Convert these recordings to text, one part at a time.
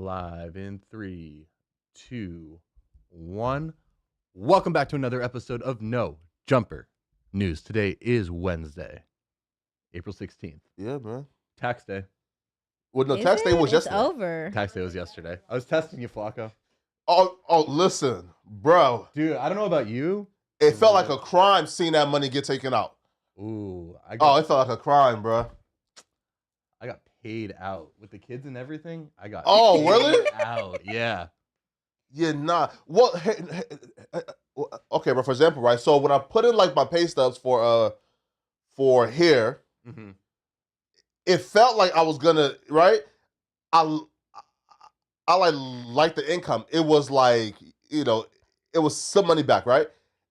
live in 3, 2, 1. Welcome back to another episode of No Jumper News. Today is Wednesday, April 16th. Yeah, man. Tax day. Well, no, tax day was yesterday. It's over. Tax day was yesterday. I was testing you, Flacco. Oh, listen, bro. Dude, I don't know about you. It felt like a crime seeing that money get taken out. Ooh. It felt like a crime, bro. I got paid out with the kids and everything. I got paid really? out. Yeah. Yeah, nah. Well, okay, bro. For example, right? So when I put in like my pay stubs for hair, it felt like I was gonna right. I like the income. It was like it was some money back, right?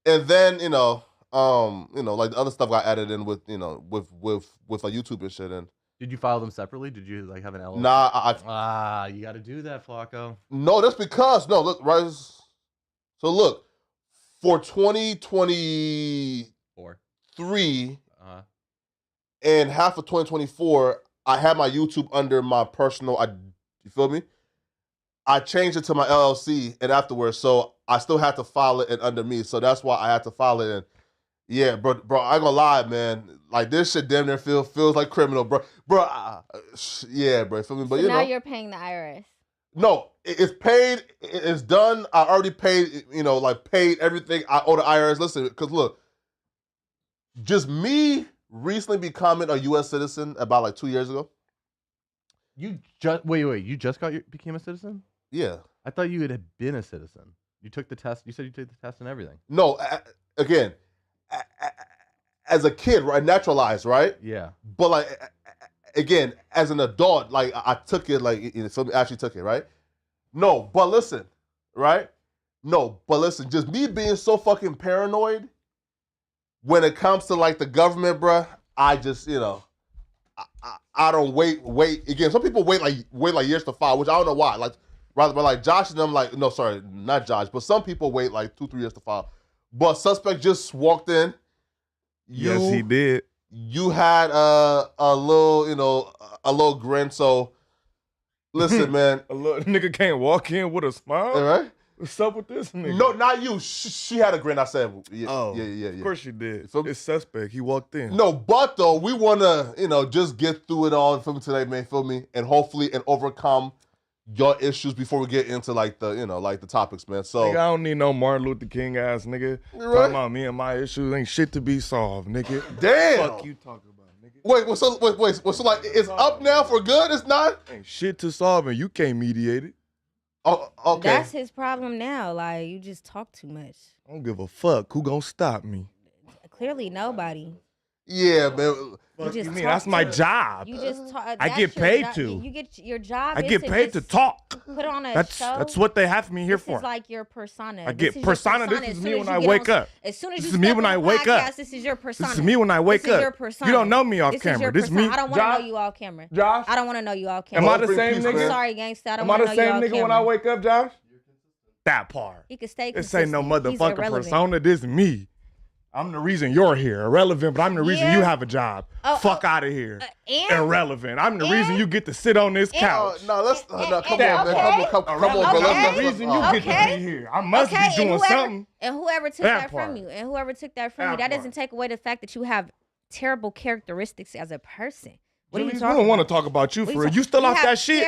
And then like the other stuff got added in with with like YouTube and shit. And did you file them separately? Did you like have an LLC? Nah, you got to do that, Flacco. No, that's because look, right. So look, for 2023 and half of 2024, I had my YouTube under my personal. You feel me? I changed it to my LLC, and afterwards, so I still had to file it and under me. So that's why I had to file it. And yeah, bro, I ain't gonna lie, man. Like this shit, damn near feels like criminal, bro. Yeah, bro. Feel me? But so now you're paying the IRS. No, it's paid. It's done. I already paid. Paid everything I owe the IRS. Listen, because look, just me recently becoming a U.S. citizen about like 2 years ago. You just wait. You just became a citizen? Yeah. I thought you had been a citizen. You took the test. You said you took the test and everything. No, again, as a kid, right, naturalized, right? Yeah. But like, again, as an adult, like I took it, like actually took it, right? No, but listen, right? No, but listen, just me being so fucking paranoid when it comes to like the government, bruh, I just, I don't wait. Again, some people wait like years to file, which I don't know why. Like, rather, but like Josh and them, like, no, sorry, not Josh, but some people wait like 2-3 years to file. But suspect just walked in. Yes, he did. You had a little grin. So, listen, man, a little nigga can't walk in with a smile. All right. What's up with this nigga? No, not you. She had a grin. I said, yeah. Of course she did. It's suspect. He walked in. No, but though we wanna, just get through it all for me today, man. Feel me, and hopefully overcome your issues before we get into like the, like the topics, man. So nigga, I don't need no Martin Luther King ass nigga. Right? Talking about me and my issues ain't shit to be solved, nigga. Damn. Fuck you talking about, nigga. Wait. So like it's up now for good? It's not? Ain't shit to solve and you can't mediate it. Oh, okay. That's his problem now. Like, you just talk too much. I don't give a fuck. Who gonna stop me? Clearly, nobody. Yeah, man. That's my job. You just talk. I get paid to. You get your job. I get paid to talk. Put on a show. That's what they have me here for. This is like your persona. I get persona. This is me when I wake up. As soon as this you is me when I wake up. This is your persona. This is me when I wake up. This is your persona. You don't know me off camera. This is me. I don't want to know you off camera. Josh. I don't want to know you off camera. Am I the same nigga? I'm sorry, Gangsta. I don't want to know you off camera. Am I the same nigga when I wake up, Josh? That part. He can stay consistent. This ain't no motherfucking persona. This is me. I'm the reason you're here. Irrelevant, but I'm the reason you have a job. Fuck out of here. Irrelevant. I'm the reason you get to sit on this couch. Come on, man. Come on, bro. I'm the reason you get to be here. I must be doing something. And whoever took that from you, that doesn't take away the fact that you have terrible characteristics as a person. What are you talking about? I don't want to talk about you for real. You still off that shit?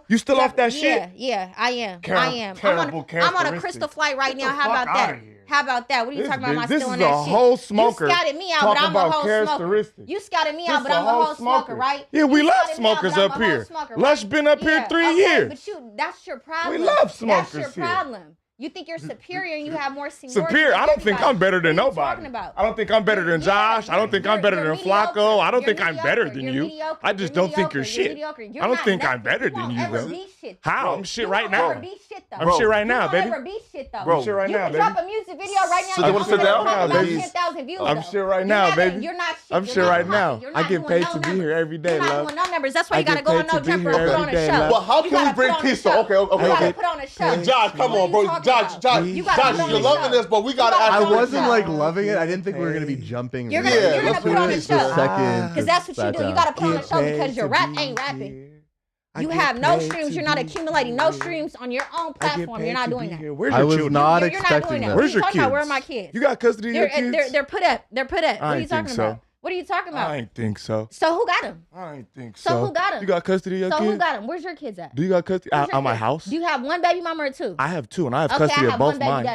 You still off that shit? Yeah, I am. I'm on a crystal flight right now. How about that? How about that? What are you talking about? Am I still on that shit? This is a whole smoker. You scouted me out, but I'm a whole smoker. You scouted me out, but I'm a whole smoker, right? Yeah, we love smokers up here. Lush been up here 3 years. But that's your problem. We love smokers here. That's your problem. You think you're superior and you have more seniority. Superior? I don't think I'm better than nobody. About? I don't think I'm better than Josh. I don't think I'm better than Flacco. I don't think I'm better than you. I just don't think you're shit. I don't think I'm better than you, though. How? I'm shit right now. I'm shit right now, baby. Never be shit though. I'm shit right now, baby. You can drop a music video right now. So you want to sit down, baby? 10,000 views. I'm shit right now, baby. You're not shit. I'm shit right now. I get paid to be here every day, love. You're not doing no numbers. That's why you gotta go on No Jumper and put on a show. But how can we bring peace to? Okay. You gotta put on a show. Josh, come on, bro. Josh, you're loving this, but we gotta. I wasn't like loving it. I didn't think we were gonna be jumping. You're gonna put on a show because that's what you do. You gotta put on a show because your rap ain't rapping. You have no streams. You're not accumulating no streams on your own platform. You're not doing that. Where's your children? You're not doing that. Where's your kids? Where are my kids? You got custody of your kids? They're put up. They're put up. What are you talking about? What are you talking about? I ain't think so. So who got them? I ain't think so. So who got them? You got custody of your kids? So who got them? Where's your kids at? Do you got custody at my house? Do you have one baby mama or two? I have two, and I have custody of both mine.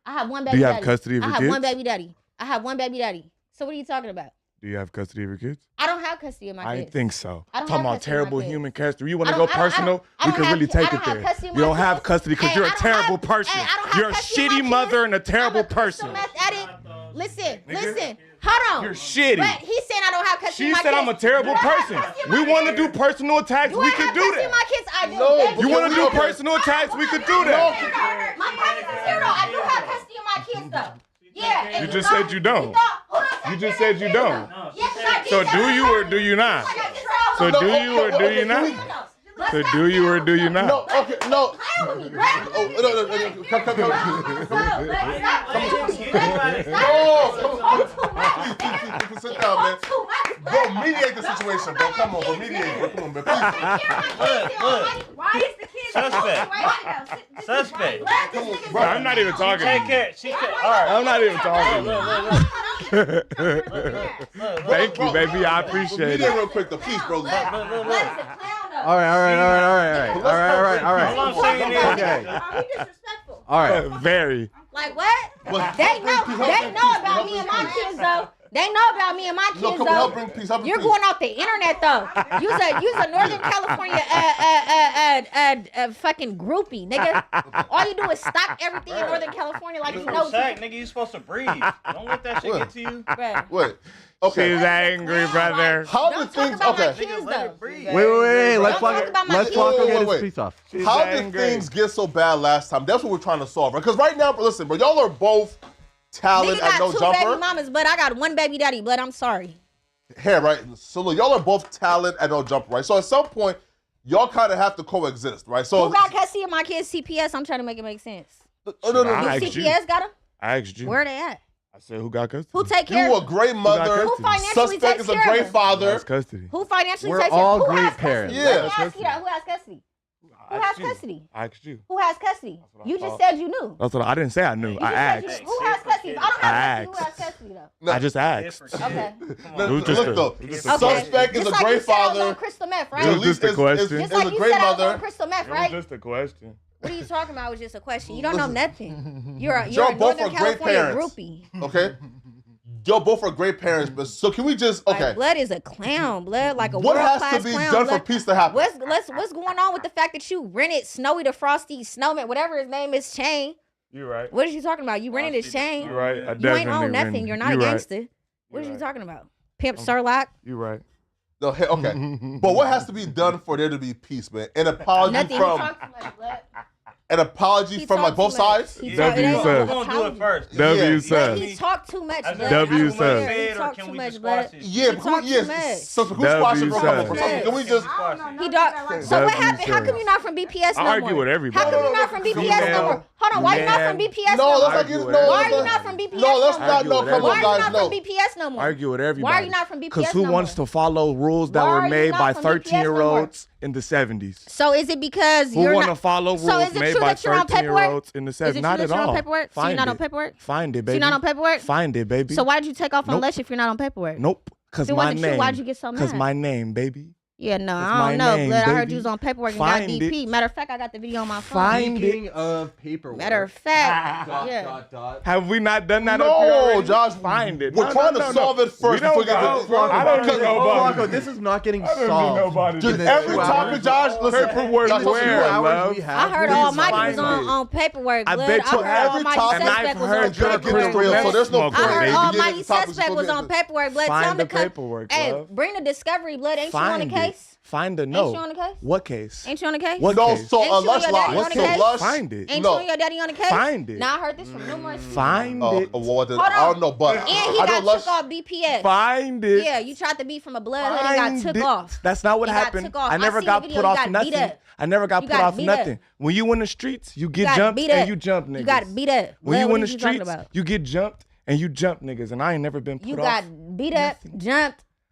I have one baby daddy. Do you have custody of your kids? I have one baby daddy. I have one baby daddy. So what are you talking about? Do you have custody of your kids? I don't have custody of my kids. I didn't think so. I don't Talking have about terrible custody of my human character. You want to go personal? We can really take it there. You don't have custody because you're a terrible person. You're a shitty mother and a terrible person. Listen. Hold on. You're shitty. But he's saying I don't have custody of my kids. She said I'm a terrible person. We want to do personal attacks. We could do that. My kids, I do. No, you want to do personal attacks? We could do that. My parents is here though. I do have custody of my kids though. Yeah. You just said you don't. You just said you don't. Yes, I did. So do you or do you not? So do you or do you not? So do you or do you not? No, okay, no. Come. Sit down, man. Bro, mediate the situation, bro. Come on, bro. Mediate, bro. Come on, man. Why is the kid Suspect. Bro, I'm not even talking. Take care. All right. I'm not even talking. Thank you, baby. I appreciate it. Mediate real quick, the peace, bro. All right. Okay. All right. Very. Like what? They know about me and my kids though. They know about me and my kids though. Help bring peace. You're going off the internet though. You's a Northern California fucking groupie, nigga. All you do is stop everything in Northern California like you know. Nigga, you supposed to breathe. Don't let that shit get to you. Wait. Okay. She's angry, brother. How did things? Okay. Wait. Let's Flocko get his piece off. How did things get so bad last time? That's what we're trying to solve, right? Because right now, listen, bro, y'all are both talent at no jumper. jumper. I got 2 baby mamas, but I got 1 baby daddy, but I'm sorry. Here, right? So look, y'all are both talent at no jumper, right? So at some point, y'all kind of have to coexist, right? So who got custody of my kids? CPS. I'm trying to make it make sense. No. CPS got them. I asked you. Where are they at? I said, who got custody? Who take care? You a great mother. Who financially Suspect takes is a care great of them? father. That's custody. Who financially We're takes care? all Who great has parents. custody? Yeah. Let me ask you that. Who has custody? Who has custody? I asked you. Who has custody? You just said you knew. That's what I didn't say I knew. I asked. Who has custody? If I don't have custody. Who has custody though? I just asked. Okay. Look though, Suspect is a like great you said I was father. on crystal meth, right? It was just a question. Just Is like a you great said I was mother. on crystal meth, It was right? just a question. What are you talking about? It was just a question. You don't know nothing. You're a Y'all both Northern are great California parents. groupie. Okay. Y'all both are great parents, but so can we just okay? Like, blood is a clown, blood like a What has world-class to be clown. done blood. for peace to happen? What's going on with the fact that you rented Snowy the Frosty Snowman, whatever his name is, chain? You're right. What are you talking about? You rented his chain. You're right. I You ain't definitely own nothing. rented. You're not a gangster. What are you talking about? Pimp Sherlock? You're right. No, hey, okay. But what has to be done for there to be peace, man? An apology Nothing. from He talked too much, blood. an apology He from talked like both too much. sides. He W talked- it ain't said. no We're gonna do it apology. first. W Yeah. But said. he talked too much, blood. W I said. swear, Say He it, or talked can too we much, just blood. squash it? Yeah, He talked too much. So who's squashing W for said. something? Can we just? He dog. So what happened? How come you're not from BPS no more? I argue with everybody. How come you're not from BPS no more? Hold on. Why you not from BPS No, no let's more? not get Argue no. with everybody. Why are you not from BPS No, let's no not. more? No, come Why on, are you guys. not No. from BPS no more? Argue with everybody. Why are you not from BPS Because who no wants more? to follow rules that Why were are you made not by from BPS no more? 13-year-olds in the 70s? So is it because Who you're want to not? follow So rules is it made true by that you're on paperwork? 13-year-olds in the Is 70s? it true Not that at you're on all. paperwork? So you're Find not on it. paperwork? Find it, So baby. you're not on paperwork? Find it, baby. So why'd you take off on Nope. Lush if you're not on paperwork? Nope. Because If it my wasn't true, name. why'd you get so mad? Because my name, baby. Yeah, no, That's I my don't know, name, blood. I heard baby. you was on paperwork and Find got DP. it. Matter of fact, I got the video on my phone. Find it. Speaking of paperwork. Matter of fact, yeah. Have we not done that up here No, already? Josh. Find it. We're trying to solve it first We don't before we get go. to I don't need nobody. Flocko, this is not getting I don't need solved. nobody. Just to every do it. topic, Josh. Listen, Paperwork Josh, listen, where, you love? I heard Please all my find was on, it. on paperwork, I blood. bet you I heard every all my topic- And I've suspect was heard on you're a paperwork. crystal real, so meth there's no smoker, I point. heard baby. all You my get the topics suspect was before on we- paperwork, blood. Find Tell the them to come. paperwork, Hey, love. bring the discovery, blood. Ain't you on Find the it. case? Find the Ain't no. you on the case? What case? Ain't you on the case? What No, case? so Ain't you and Lush your daddy lies. on the So case? Lush. Find it. Ain't No. you and your daddy on the case? Find it. Now I heard this from numerous people. Find Oh, it. well, Hold I on. don't know, but And he I know got Lush. took off BPS. Find it. Yeah, you tried to be from a blood hood and Find got took it. off. That's not what You got happened. took off. I never seen got the video. put You off got beat nothing. up. I never got You put got off beat up. nothing. When you in the streets, you You get got jumped beat and up. you jump niggas. You got beat up. When Blood, you what in the are you talking streets, about? you get jumped and you jump niggas. And I ain't never been put You off. got beat up, jumped.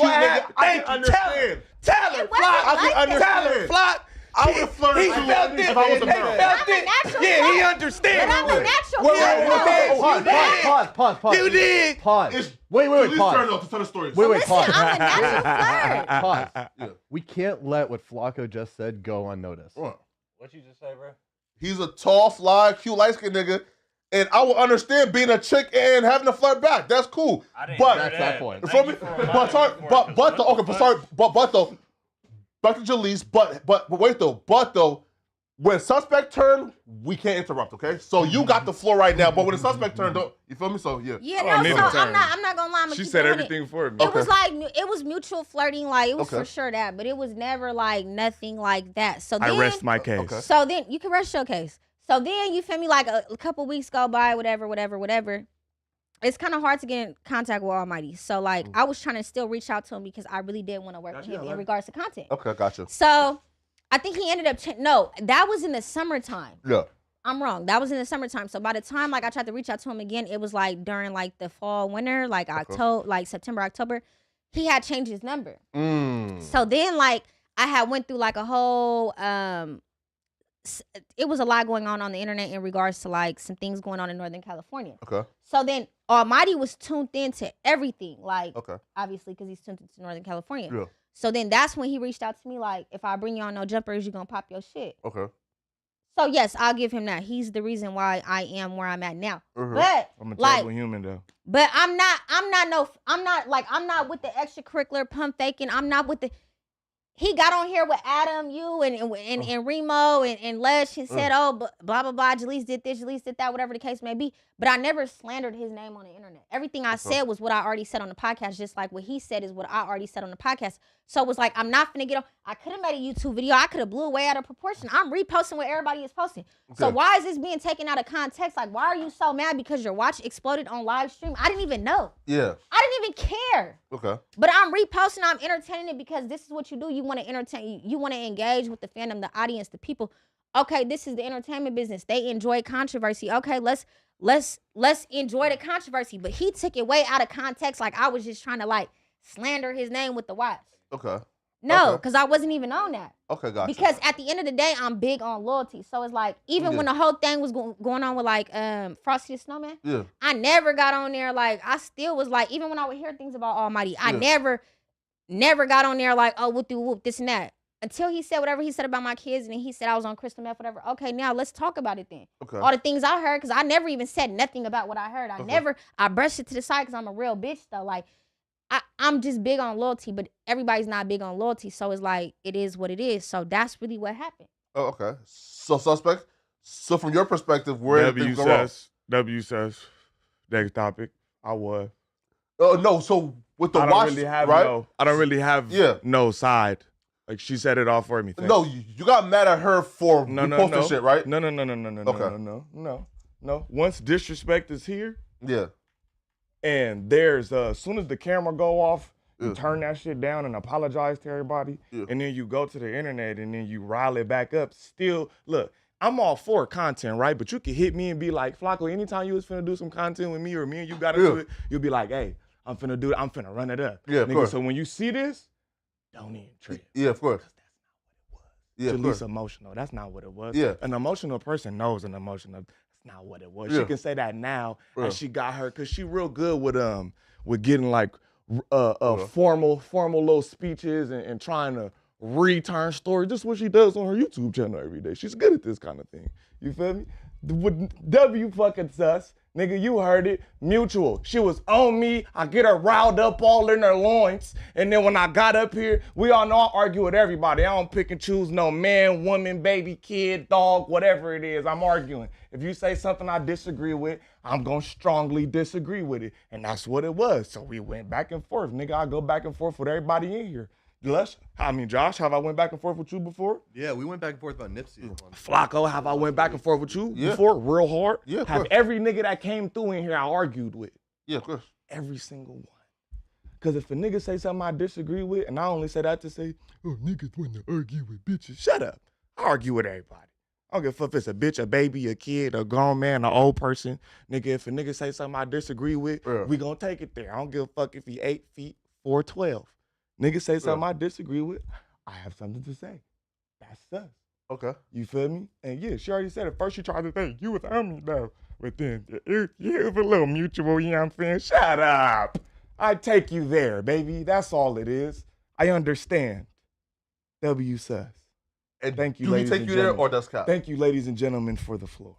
what happened. I can understand. Tell her, It wasn't Flock. like I can that. understand. Tell her, Flock. I would have flirted He too felt it. if I was a They girl. felt I'm a natural Yeah, he flirt. understands. But I'm a natural Pause. You did. Pause. It's Wait, Jaleesa's pause. turn though to tell the story. Wait, Listen, pause. I'm a natural flirt. Pause. Yeah. We can't let what Flacco just said go unnoticed. What? What you just say, bro? He's a tall, fly, cute, light-skinned nigga, and I will understand being a chick and having to flirt back. That's cool. I didn't But hear That's that point. Thank From you me, for but reminding sorry, me but before, 'cause though, what okay, the but fuck? sorry, but though, back to Jalise, but wait though, when suspect turn, we can't interrupt, okay? So you got the floor right now, but when the suspect turn, don't you feel me? So yeah. Yeah, Oh, no, nigga so turn. I'm not gonna lie. I'm She keep said doing everything for me. It was like it was mutual flirting, like it was Okay. for sure that, but it was never like nothing like that. So then, I rest my case. Okay. So then you can rest your case. So then you feel me? Like a couple weeks go by, whatever. It's kind of hard to get in contact with Almighty. So like I was trying to still reach out to him because I really did want to work with him in regards to content. Okay, gotcha. So I think he ended up no, that was in the summertime. Yeah. I'm wrong. That was in the summertime. So by the time like I tried to reach out to him again, it was like during like the fall, winter, like October, like September, October. He had changed his number. So then like I had went through like a whole it was a lot going on the internet in regards to like some things going on in Northern California. Okay. So then Almighty was tuned into everything, like Okay. obviously because he's tuned into Northern California. Yeah. So then that's when he reached out to me like, if I bring you on No Jumpers, you gonna pop your shit. Okay. So yes, I'll give him that. He's the reason why I am where I'm at now. Mhm. But I'm a like, terrible human though. but I'm not with the extracurricular pump faking. I'm not with the. He got on here with Adam, you, and Remo and Lesh and said, oh, blah, blah, blah. Jalise did this, Jalise did that, whatever the case may be. But I never slandered his name on the internet. Everything I said was what I already said on the podcast, just like what he said is what I already said on the podcast. So it was like, I'm not finna get on. I could have made a YouTube video. I could have blew away out of proportion. I'm reposting what everybody is posting. So why is this being taken out of context? Like, why are you so mad because your watch exploded on live stream? I didn't even know. Yeah. I didn't even care. Okay. But I'm reposting, I'm entertaining it because this is what you do. You want to entertain, you want to engage with the fandom, the audience, the people. Okay, this is the entertainment business. They enjoy controversy. Okay, let's enjoy the controversy. But he took it way out of context, like I was just trying to like slander his name with the watch. Okay. No, because I wasn't even on that. Okay, gotcha. Because at the end of the day, I'm big on loyalty. So it's like, even when the whole thing was going on with like Frosty the Snowman, I never got on there. Like, I still was like, even when I would hear things about Almighty, I never got on there like, oh, whoop, this and that. Until he said whatever he said about my kids, and then he said I was on crystal meth, whatever. Okay, now let's talk about it then. Okay. All the things I heard, because I never even said nothing about what I heard. I brushed it to the side because I'm a real bitch though. Like, I'm just big on loyalty, but everybody's not big on loyalty. So it's like, it is what it is. So that's really what happened. Oh, okay. So suspect. So from your perspective, where did things go wrong? W says, next topic. I was. Oh no. So with the watch, right? I don't really have no side. Like she said it all for me. Thanks. No, you got mad at her for posting shit, right? No. Okay. No. Once disrespect is here. Yeah. And there's as soon as the camera go off, you turn that shit down and apologize to everybody, and then you go to the internet and then you rile it back up. Still, look, I'm all for content, right? But you can hit me and be like, Flacco, anytime you was finna do some content with me or me and you got into it, you'll be like, hey, I'm finna run it up. Yeah, of course. So when you see this, don't even trip. Yeah, of course. Yeah, Jalisa emotional. That's not what it was. Yeah. An emotional person knows an emotional. That's not what it was. She can say that now, and she got her because she real good with getting like formal little speeches and trying to return stories. This is what she does on her YouTube channel every day. She's good at this kind of thing. You feel me? With W fucking sus. Nigga, you heard it. Mutual. She was on me. I get her riled up all in her loins. And then when I got up here, we all know I argue with everybody. I don't pick and choose no man, woman, baby, kid, dog, whatever it is. I'm arguing. If you say something I disagree with, I'm going to strongly disagree with it. And that's what it was. So we went back and forth. Nigga, I go back and forth with everybody in here. Josh, have I went back and forth with you before? Yeah, we went back and forth about Nipsey. Flacco, have I went back and forth with you before? Real hard? Yeah, have every nigga that came through in here I argued with. Yeah, of course. Every single one. Because if a nigga say something I disagree with, and I only say that to say, oh, niggas want to argue with bitches. Shut up. I argue with everybody. I don't give a fuck if it's a bitch, a baby, a kid, a grown man, an old person. Nigga, if a nigga say something I disagree with, we gonna take it there. I don't give a fuck if he 8 feet or 12. Niggas say something I disagree with, I have something to say. That's us. Okay. You feel me? And yeah, she already said it. First she tried to think you was on me though. But then it was a little mutual, you know what I'm saying? Shut up. I take you there, baby. That's all it is. I understand. W sus. And Thank you, do he ladies take and you there gentlemen. or does Cap? Thank you, ladies and gentlemen, for the floor.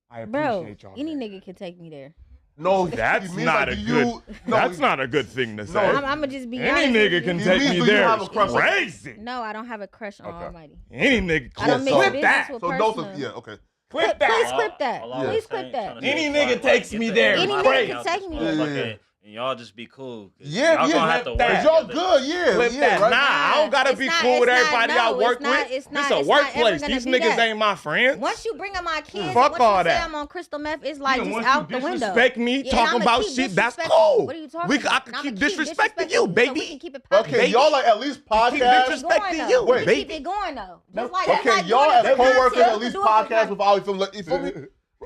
I Bro, appreciate y'all. any there. nigga can take me there. No, That's he means not like, a do good. you- That's not a good thing to say. I'm gonna just be Any honest nigga with can you. take means me do you there. have a crush on- Crazy. No, I don't have a crush on Okay. Almighty. Any nigga. I don't mix so- Clip business that. with So no, personal. yeah, okay. Please clip that. Please clip that. Any nigga takes me there. Any nigga can take me there. And y'all just be cool. Yeah, y'all yeah. gonna have to work That. Cause y'all together. good, yeah. Clip yeah, that. right? Nah, I don't gotta It's be not- cool with it's not- everybody no, I it's work not- with. it's This not- a it's not ever workplace. gonna These be niggas that. ain't my friends. Once you bring up my kids, Fuck what all you say that. I'm on crystal meth, it's like Even just once out you the window. disrespect me, Yeah, talking and I'ma about keep shit, that's disrespecting cool. you. What are you talking I about? can And keep I'ma disrespecting you, so we baby. can keep it popping. Okay, y'all like at least Keep podcast. disrespecting Going, you, though. We baby. keep it going though. No. Just like, Okay, just like y'all doing it as for co-workers content, at least do it for podcast content. without you feel me?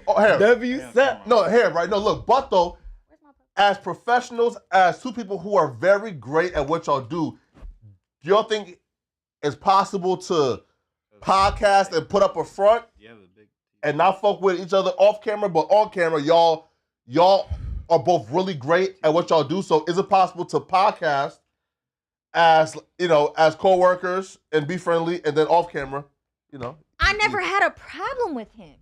Oh, here. W set. No, here, right? No, look, but though, as professionals, as two people who are very great at what y'all do y'all think it's possible to podcast and put up a front and not fuck with each other off camera, but on camera, y'all are both really great at what y'all do. So is it possible to podcast as, you know, as co-workers and be friendly, and then off camera, you know? I never had a problem with him.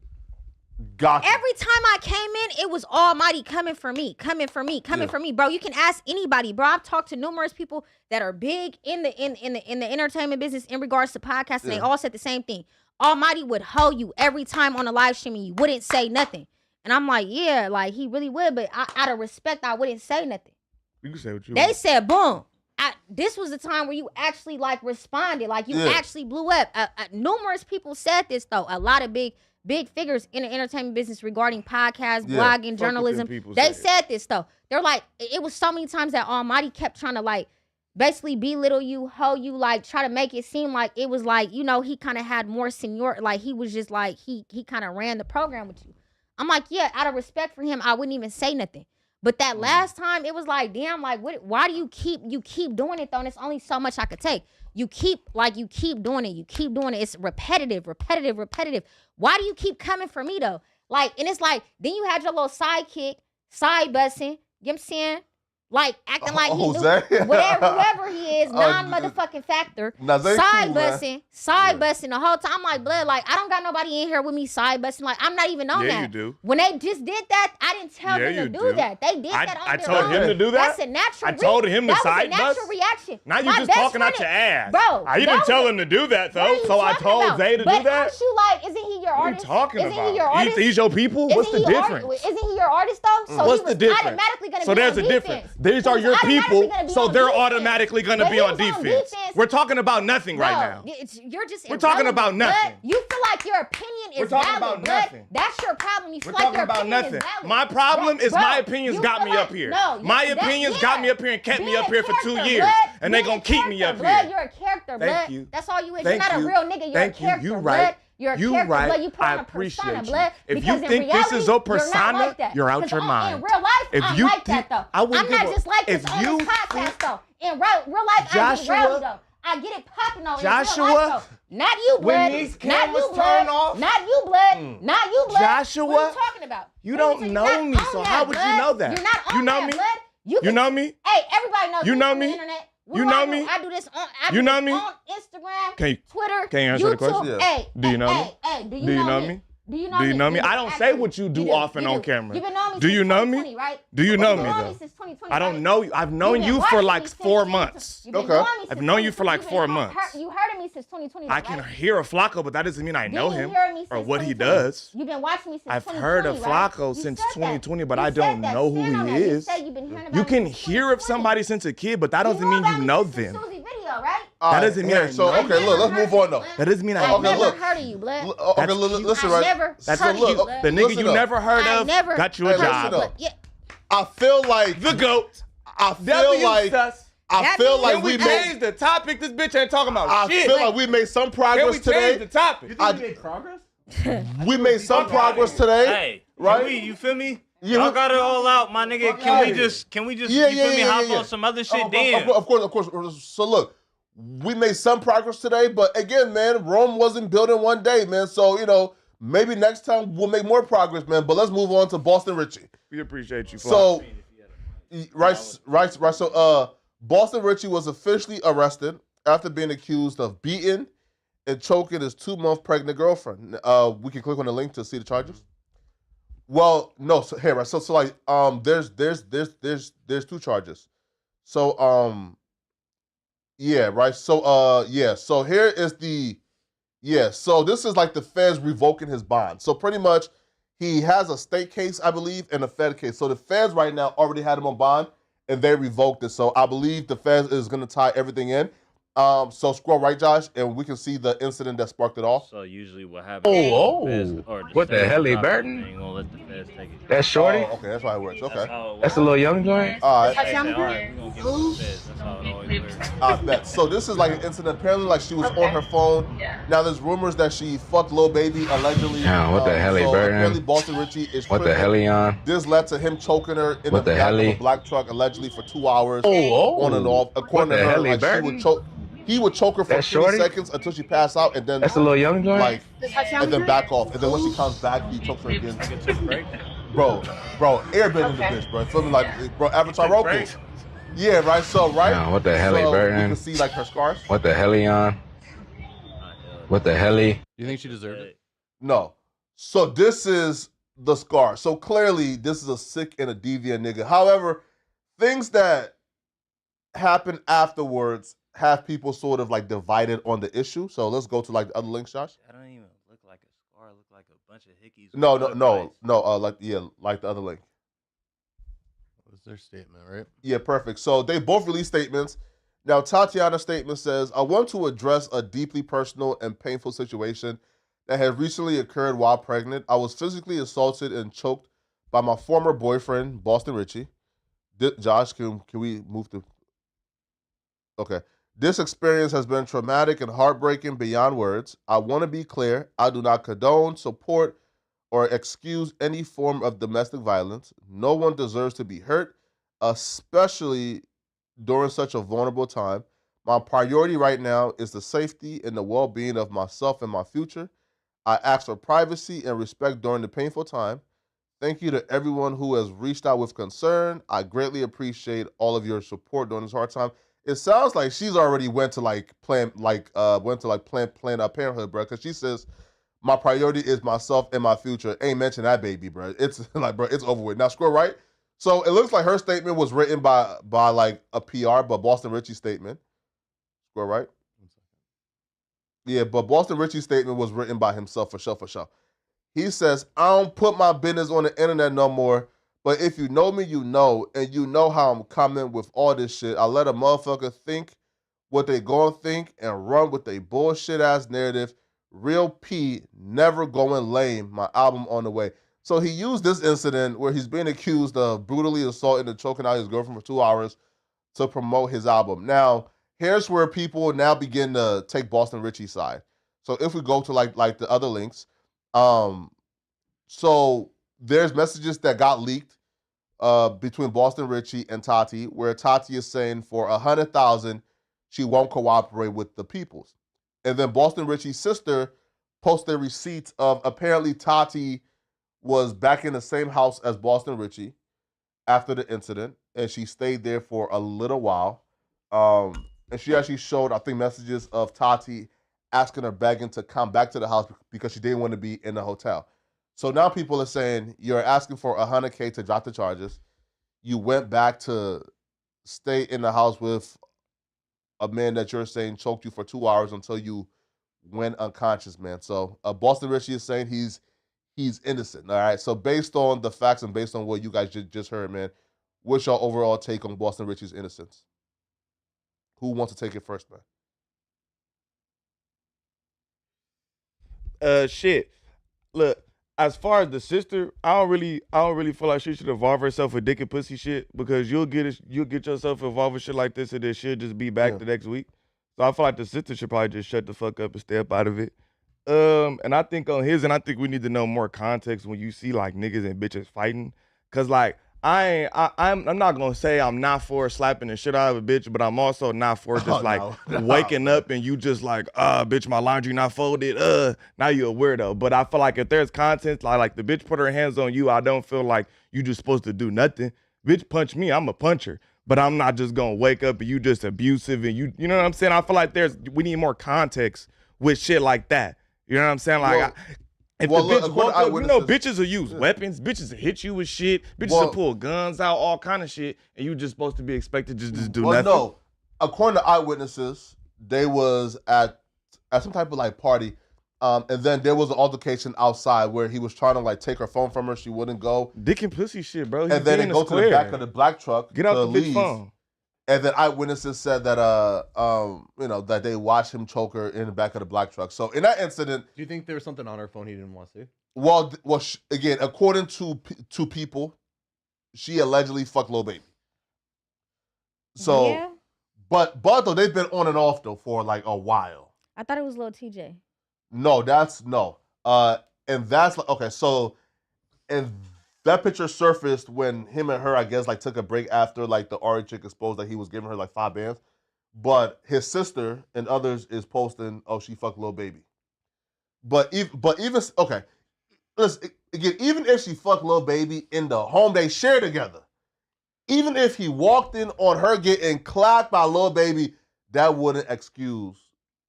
Gotcha. Every time I came in, it was Almighty coming for me. Bro, you can ask anybody, bro. I've talked to numerous people that are big in the entertainment business in regards to podcasts, and they all said the same thing. Almighty would hoe you every time on a live stream, and you wouldn't say nothing. And I'm like, yeah, like he really would, but out of respect, I wouldn't say nothing. You can say what you They want. said, boom. This was the time where you actually like responded, like you actually blew up. Numerous people said this though. A lot of big figures in the entertainment business regarding podcasts, blogging, journalism. They said this though. They're like, it was so many times that Almighty kept trying to like basically belittle you, hoe you, like try to make it seem like it was like, you know, he kind of had more senior, like he was just like, he kind of ran the program with you. I'm like, yeah, out of respect for him, I wouldn't even say nothing. But that last time, it was like, damn, like, why do you keep doing it though? And it's only so much I could take. You keep doing it. It's repetitive. Why do you keep coming for me though? Like, and it's like, then you had your little sidekick, side bussing, you know what I'm saying? Like, acting like he knew whoever he is, non-motherfucking factor, side bussing the whole time. I'm like, blood, like, I don't got nobody in here with me side bussing. Like, I'm not even on that. Yeah, you do. When they just did that, I didn't tell them to do that. They did that on I their told own. him to do that? That's a natural I told him to side That was a bus? natural reaction. Now you My just best talking out friend- your ass. Bro, I didn't tell him to do that What are though, you so I talking told about? Zay to but do that. Aren't you like, isn't he your What are you artist? talking Isn't about? he your artist? He's your people? What's the difference? Isn't he your artist though? So What's he the was difference? automatically gonna So be there's on a difference. defense. These He are was your automatically people, gonna be so on they're defense. automatically going to But be he on was on defense. defense. We're talking about nothing Bro, right now. You're just We're talking about irrelevant, nothing. blood. You feel like your opinion is We're talking valid, about blood. nothing. That's your problem. You feel We're like talking your about opinion nothing. is valid. My problem is Bro, my opinions you got feel me like- up here. No, My that- opinions yeah. got me up here and kept Being me up a here for 2 character, years. blood. And they Being gonna a keep me up character, blood. here. You're a character, Thank blood. you. That's all you is. Thank You're not you. a real nigga. You're Thank a you. character, You blood. right. You're a You character, right. blood. You put I on a appreciate persona, you. blood. If Because you in think this reality, is your you're persona, not like that. you're out 'Cause your mind. In real life, If I'm you like think- that though. I wouldn't I'm not give a- just like this if on you this podcast think- though. In real life, I'm Joshua- rowdy though. I get it popping on in real Joshua, life though. Not you, blood. when these Not cameras you, blood. turn off- Not you, blood. Not you, blood. Joshua, what are you talking about? you What don't are you know talking- me, you're not so on how would you blood. know that? You're not on You know that, me? blood. You can- know me? Hey, everybody knows You me know from the me? internet. You know me? I do this on. You know me? On Instagram, Can you- Twitter, can you answer YouTube. the question? Yeah. Hey, Do you know me? Hey, do Do you know me? Do you know Do me? you know me? I don't say what you do often You on do. camera. You've been knowing me Do since you know me? 2020, right? Do you know You've me, been knowing though? me since 2020, I don't right? know you. I've known You've been you for watching like me since 4 2020. months. You've been Okay. knowing me since I've known you for like 2020. 4 months. You heard of me since 2020, I can right? hear of Flacco, but that doesn't mean I know Then you him heard me or since what he 2020. does. You've been watching me since I've 2020, heard of right? Flacco You since said that. 2020, but You I said don't that. know who Stand on he that. You is. said you've been hearing about You me can since hear of 2020. somebody since a kid, but that You doesn't knew mean about you me know since the them. Susie video, right? That doesn't mean I so know okay, look, let's move on though. That doesn't mean I I've know Okay, never look. heard of you, blood. Okay, That's cute. listen, I right? never That's heard of look, you, blood. The nigga Listen you up. never heard I of never got you a Hey, listen job. up. Yeah. I feel like The GOAT. I feel like That feel means- like Can we we change made the topic? This bitch ain't talking about I shit. feel like we made some Can progress we change the today. topic? I- we made progress? We made some progress today. Hey, Right? you feel me? Yeah, Y'all we- got it all out, my nigga. Can we just, Yeah, you yeah, feel me, yeah, hop yeah. on some other shit Of then? course. So look, we made some progress today, but again, man, Rome wasn't built in one day, man. So, maybe next time we'll make more progress, man. But let's move on to Boston Richey. We appreciate you. So, right. So, Boston Richey was officially arrested after being accused of beating and choking his 2-month pregnant girlfriend. We can click on the link to see the charges. Well, no. So here, right. So like, there's 2 charges. So, yeah, right. So, yeah. So here is so this is like the feds revoking his bond. So pretty much, he has a state case, I believe, and a fed case. So the feds right now already had him on bond, and they revoked it. So I believe the feds is going to tie everything in. So scroll right, Josh, and we can see the incident that sparked it off. So usually what happens? What the hell, he Burton? Ain't gonna let the feds take it. That's shorty. Oh, okay, that's how it works. Okay. That's a little young joint. All right. They say, all right, we're gonna give it to the feds. That's how it always works. I bet. So this is like an incident. Apparently, like she was on her phone. Now there's rumors that she fucked Lil Baby allegedly. Yeah, what the hell, so Burton? apparently Boston Richey is. What the hell, he on? This led to him choking her in the back of a black truck allegedly for 2 hours. On and off. According to her, like he would choke her for 20 seconds until she passed out, and then that's a little young joint. Like, and then back off, and then when she comes back, he chokes her again. Bro, airbending the bitch, bro. Feeling like, bro, Avatar Roku. Yeah, right. So, right. Yeah, what the hell, so Burton? You can see like her scars. What the hell, he on? What the hell? Do you think she deserved it? No. So this is the scar. So clearly, this is a sick and a deviant nigga. However, things that happen afterwards have people sort of like divided on the issue. So let's go to like the other links, Josh. I don't even look like a scar. I look like a bunch of hickeys. No. Like the other link. What was their statement, right? Yeah, perfect. So they both released statements. Now Tatiana's statement says, "I want to address a deeply personal and painful situation that had recently occurred while pregnant. I was physically assaulted and choked by my former boyfriend, Boston Richey." Josh, can we move to? Okay. "This experience has been traumatic and heartbreaking beyond words. I want to be clear. I do not condone, support, or excuse any form of domestic violence. No one deserves to be hurt, especially during such a vulnerable time. My priority right now is the safety and the well-being of myself and my future. I ask for privacy and respect during the painful time. Thank you to everyone who has reached out with concern. I greatly appreciate all of your support during this hard time." It sounds like she's already went to Planned Parenthood, bro. Because she says, "My priority is myself and my future." Ain't mention that baby, bro. It's like, bro, it's over with. Now scroll right. So it looks like her statement was written by like a PR, but Boston Richey's statement. Scroll right. Yeah, but Boston Richey's statement was written by himself for sure. He says, "I don't put my business on the internet no more. But if you know me, you know, and you know how I'm coming with all this shit. I let a motherfucker think what they gonna think and run with a bullshit ass narrative. Real P, never going lame. My album on the way." So he used this incident where he's being accused of brutally assaulting and choking out his girlfriend for 2 hours to promote his album. Now, here's where people now begin to take Boston Richey's side. So if we go to like the other links, so there's messages that got leaked between Boston Richey and Tati, where Tati is saying for 100,000 she won't cooperate with the peoples. And then Boston Richey's sister posted receipts of apparently Tati was back in the same house as Boston Richey after the incident, and she stayed there for a little while. And she actually showed, I think, messages of Tati asking her, begging to come back to the house because she didn't want to be in the hotel. So now people are saying, you're asking for $100K to drop the charges. You went back to stay in the house with a man that you're saying choked you for 2 hours until you went unconscious, man. So Boston Richey is saying he's innocent, all right? So based on the facts and based on what you guys just heard, man, what's your overall take on Boston Richey's innocence? Who wants to take it first, man? Shit. Look, as far as the sister, I don't really feel like she should involve herself with dick and pussy shit, because you'll get yourself involved with shit like this and then she'll just be back the next week. So I feel like the sister should probably just shut the fuck up and stay up out of it. And I think on his end, I think we need to know more context when you see like niggas and bitches fighting. Cause like I'm not gonna say I'm not for slapping the shit out of a bitch, but I'm also not for just waking up and you just like, bitch, my laundry not folded. Now you're a weirdo. But I feel like if there's content like the bitch put her hands on you, I don't feel like you just supposed to do nothing. Bitch punch me, I'm a puncher. But I'm not just gonna wake up and you just abusive and you know what I'm saying? I feel like we need more context with shit like that. You know what I'm saying? Like, if the bitch walk up, you know, bitches will use weapons. Bitches will hit you with shit. Bitches will pull guns out, all kind of shit, and you just supposed to be expected to just do nothing. No, according to eyewitnesses, they was at some type of like party, and then there was an altercation outside where he was trying to like take her phone from her. She wouldn't go. Dick and pussy shit, bro. And then they go to the back of the black truck. Get out the bitch phone. And then eyewitnesses said that that they watched him choke her in the back of the black truck. So in that incident, do you think there was something on her phone he didn't want to see? Well, again, according to people, she allegedly fucked Lil Baby. So, yeah. but though they've been on and off though for like a while. I thought it was Lil TJ. No, and that's like okay. So, and that picture surfaced when him and her, I guess, like took a break after like the Ari chick exposed that he was giving her like 5 bands. But his sister and others is posting, oh, she fucked Lil Baby. But even okay, listen again. Even if she fucked Lil Baby in the home they share together, even if he walked in on her getting clapped by Lil Baby, that wouldn't excuse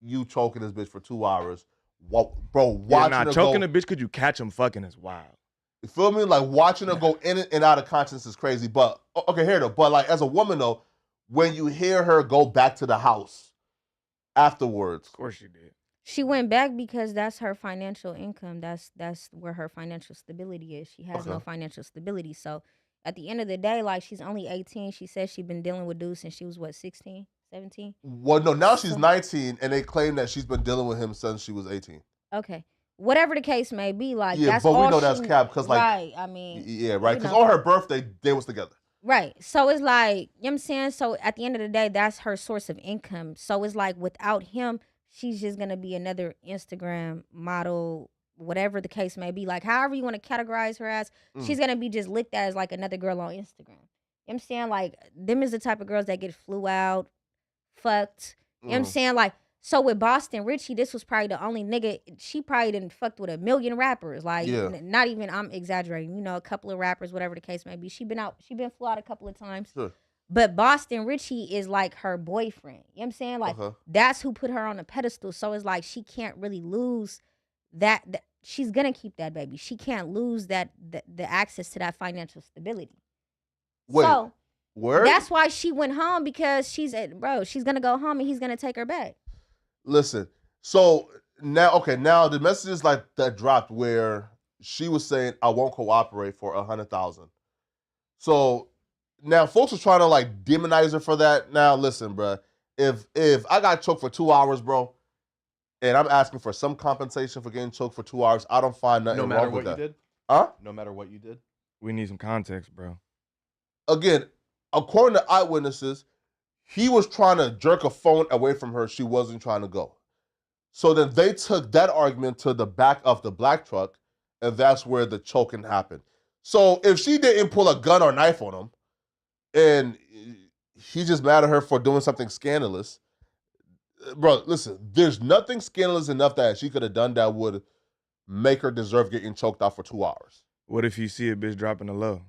you choking this bitch for 2 hours. Bro, watching her choking a bitch because you catch him fucking is wild. You feel me? Like watching her go in and out of conscience is crazy. But okay, here though. But like as a woman though, when you hear her go back to the house afterwards, of course she did. She went back because that's her financial income. That's where her financial stability is. She has no financial stability. So at the end of the day, like she's only 18. She says she's been dealing with dudes since she was what, 16, 17? Well, no, now she's 19, and they claim that she's been dealing with him since she was 18. Okay. Whatever the case may be, like that's all. Yeah, but we know that's cap because like right. I mean, yeah, right. Because on her birthday, they was together. Right. So it's like, you know what I'm saying? So at the end of the day, that's her source of income. So it's like without him, she's just going to be another Instagram model, whatever the case may be. Like however you want to categorize her as, she's going to be just looked at as like another girl on Instagram. You know what I'm saying? Like them is the type of girls that get flew out, fucked. You know what I'm saying? Like, so with Boston Richey, this was probably the only nigga, she probably didn't fucked with 1 million rappers. Like, not even, I'm exaggerating, you know, a couple of rappers, whatever the case may be. She been flew out a couple of times. Sure. But Boston Richey is like her boyfriend. You know what I'm saying? Like, that's who put her on a pedestal. So it's like, she can't really lose that she's going to keep that baby. She can't lose the access to that financial stability. Wait, so, word? That's why she went home because she's going to go home and he's going to take her back. Listen, so now the messages like that dropped where she was saying, I won't cooperate for 100,000. So now folks are trying to like demonize her for that. Now listen, bro, if I got choked for 2 hours, bro, and I'm asking for some compensation for getting choked for 2 hours, I don't find nothing wrong with that. No matter what you did? Huh? No matter what you did? We need some context, bro. Again, according to eyewitnesses, he was trying to jerk a phone away from her. She wasn't trying to go. So then they took that argument to the back of the black truck, and that's where the choking happened. So if she didn't pull a gun or knife on him, and he just mad at her for doing something scandalous, bro, listen, there's nothing scandalous enough that she could have done that would make her deserve getting choked out for 2 hours. What if you see a bitch dropping a low?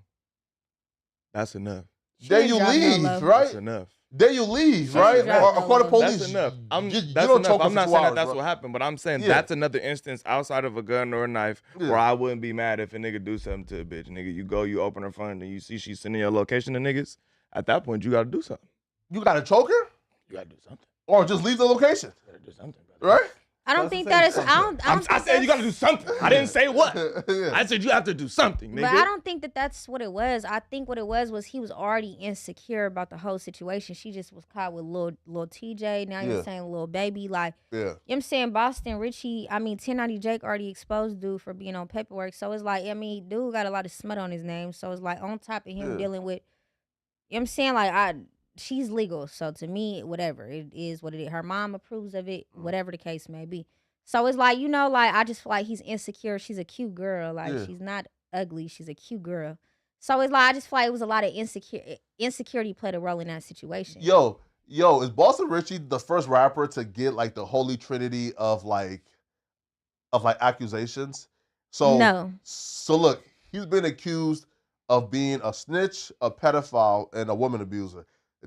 That's enough. Then you leave, right? That's enough. Then you leave, right? Or call the police. That's enough. You don't choke I'm not for 2 saying hours, that's bro. what happened, but I'm saying that's another instance outside of a gun or a knife where I wouldn't be mad if a nigga do something to a bitch. Nigga, you go, you open her phone, and you see she's sending your location to niggas. At that point, you got to do something. You got to choke her? You got to do something. Or just leave the location. You got to do something, brother. Right? I don't think that is. I said you got to do something. I didn't say what. I said you have to do something, nigga. But I don't think that that's what it was. I think what it was he was already insecure about the whole situation. She just was caught with little TJ. Now you're saying little baby. Like, you know what I'm saying? Boston Richey, 1090 Jake already exposed dude for being on paperwork. So it's like, dude got a lot of smut on his name. So it's like on top of him dealing with, you know what I'm saying? Like, she's legal. So to me, whatever. It is what it is. Her mom approves of it, whatever the case may be. So it's like, I just feel like he's insecure. She's a cute girl. Like, she's not ugly. She's a cute girl. So it's like I just feel like it was a lot of insecurity played a role in that situation. Yo, is Boston Richey the first rapper to get like the holy trinity of accusations? So No. So look, he's been accused of being a snitch, a pedophile, and a woman abuser.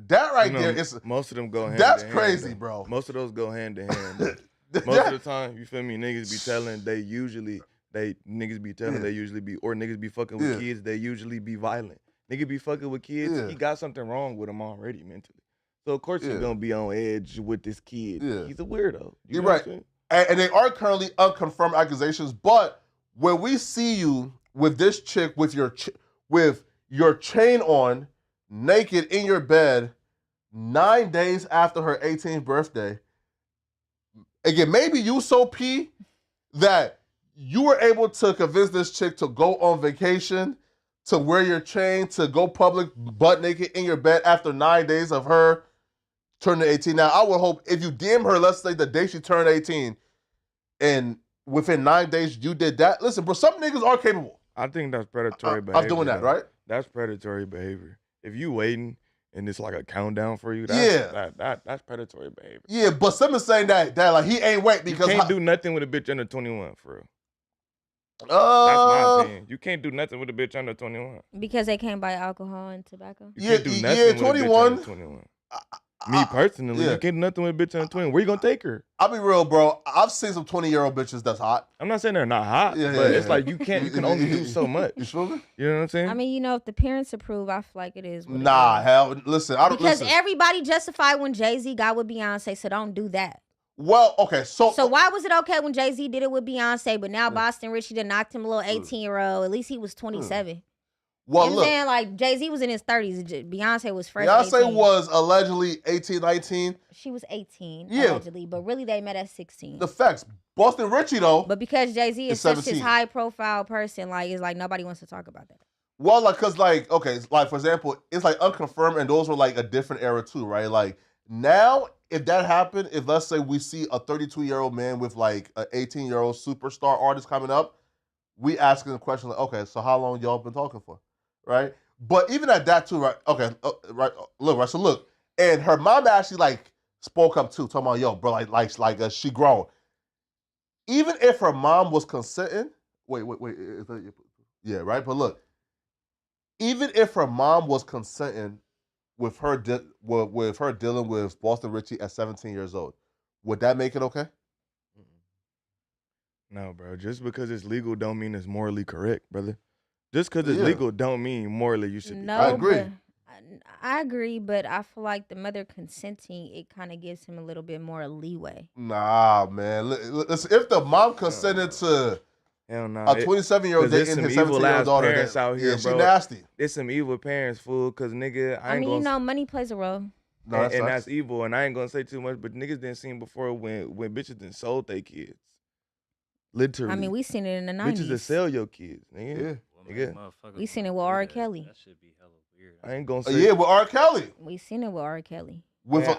That right there is most of them go hand. That's to crazy, hand, bro. Most of those go hand to hand. Most of the time, you feel me? Niggas be telling they usually be or niggas be fucking with kids. They usually be violent. Nigga be fucking with kids. He got something wrong with him already mentally. So of course he's gonna be on edge with this kid. Yeah. He's a weirdo. You're right. And they are currently unconfirmed accusations. But when we see you with this chick with your chain on, naked in your bed, 9 days after her 18th birthday, again, maybe you so P that you were able to convince this chick to go on vacation, to wear your chain, to go public butt naked in your bed after 9 days of her turning 18. Now, I would hope if you DM her, let's say the day she turned 18, and within 9 days you did that. Listen, bro, some niggas are capable. I think that's predatory behavior. I'm doing that, right? That's predatory behavior. If you waiting and it's like a countdown for you, that's predatory behavior. Yeah, but someone's saying that like he ain't wait because you can't do nothing with a bitch under 21 for real. That's my opinion. You can't do nothing with a bitch under 21 because they can't buy alcohol and tobacco. You can't do nothing with 21. A bitch under 21. Me personally, you can't do nothing with a bitch under 20. Where you gonna take her? I'll be real, bro. I've seen some 20-year-old bitches that's hot. I'm not saying they're not hot, but it's like you can only do so much. You feel me? You know what I'm saying? I mean, if the parents approve, I feel like it is. Hell, listen. I don't because everybody justified when Jay-Z got with Beyonce, so don't do that. Well, okay, so why was it okay when Jay-Z did it with Beyonce, but now Boston Richey done knocked him a little 18-year-old? At least he was 27. Well, you know what I'm saying? Like, Jay-Z was in his 30s. Beyonce was fresh. Beyonce 18. was allegedly 18, 19. She was 18, allegedly. But really, they met at 16. The facts. Boston Richey, though. But because Jay-Z is such this high-profile person, like, it's like nobody wants to talk about that. Well, like, because, like, okay, like, for example, it's, like, unconfirmed, and those were, like, a different era, too, right? Like, now, if that happened, if, let's say, we see a 32-year-old man with, like, an 18-year-old superstar artist coming up, we asking the question, like, okay, so how long y'all been talking for, right? But even at that too, right? Okay, right. Look, right. So look, and her mom actually like spoke up too, talking about yo, bro, like she grown. Even if her mom was consenting, wait, yeah, right. But look, even if her mom was consenting with her dealing with Boston Richey at 17 years old, would that make it okay? No, bro. Just because it's legal don't mean it's morally correct, brother. Just because it's legal don't mean morally you should be. No, I agree. I agree, but I feel like the mother consenting, it kind of gives him a little bit more leeway. Nah, man. Listen, if the mom consented to a 27-year-old dating his 17-year-old daughter, parents out here, she bro. nasty. It's some evil parents, fool. Because nigga, I ain't money plays a role. No, and that's evil. And I ain't gonna say too much, but niggas didn't seen before when bitches done sold their kids. Literally. I mean, we seen it in the 90s. Bitches that sell your kids, nigga. Yeah. We seen it with R. Kelly. That should be hella weird. I ain't gonna say. Yeah, with R. Kelly. We seen it with R. Kelly.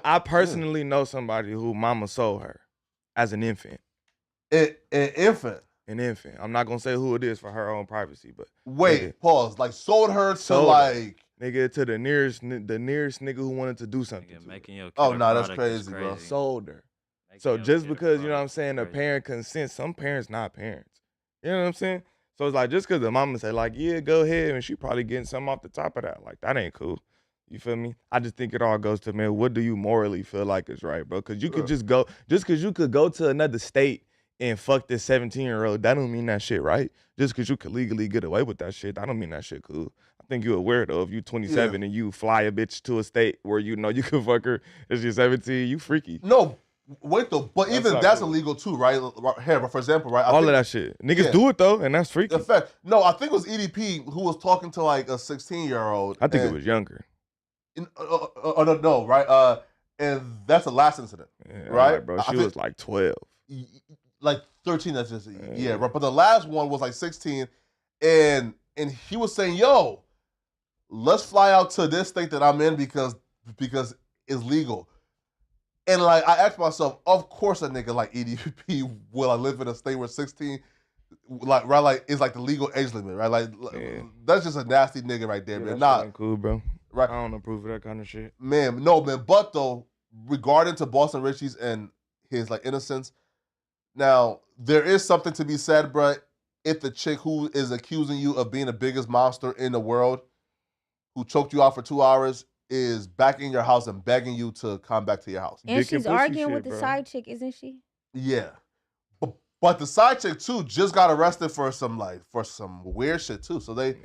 I personally know somebody who mama sold her as an infant. An infant. An infant. I'm not gonna say who it is for her own privacy, but wait, pause. Like sold her to like nigga to the nearest nigga who wanted to do something. Nigga, making your that's crazy, bro. Sold her. So just because you know what I'm saying, a parent consents, some parents not parents. You know what I'm saying? So it's like, just because the mama say, like, yeah, go ahead, and she probably getting something off the top of that. Like, that ain't cool. You feel me? I just think it all goes to, man, what do you morally feel like is right, bro? Because you could just because you could go to another state and fuck this 17-year-old, that don't mean that shit right. Just because you could legally get away with that shit, that don't mean that shit cool. I think you're aware, though, if you 27 and you fly a bitch to a state where you know you can fuck her if she's 17, you freaky. No. Wait though, but even that's illegal too, right? Here, for example, right? All of that shit. Niggas do it though, and that's freaky. In fact, no, I think it was EDP who was talking to like a 16-year-old. I think it was younger. No, right? And that's the last incident, right? Bro, she was like 12. Like 13, that's just, right? But the last one was like 16, and he was saying, yo, let's fly out to this state that I'm in because it's legal. And like I asked myself, of course a nigga like EDP will I live in a state where 16 like it's like the legal age limit, right? Like that's just a nasty nigga right there, man. Not cool, bro. Right. I don't approve of that kind of shit. Man, no, man. But though, regarding to Boston Richey's and his like innocence, now there is something to be said, bro. If the chick who is accusing you of being the biggest monster in the world, who choked you out for 2 hours, is back in your house and begging you to come back to your house. And she's arguing with the side chick, isn't she? Yeah. But the side chick too just got arrested for some weird shit too. So they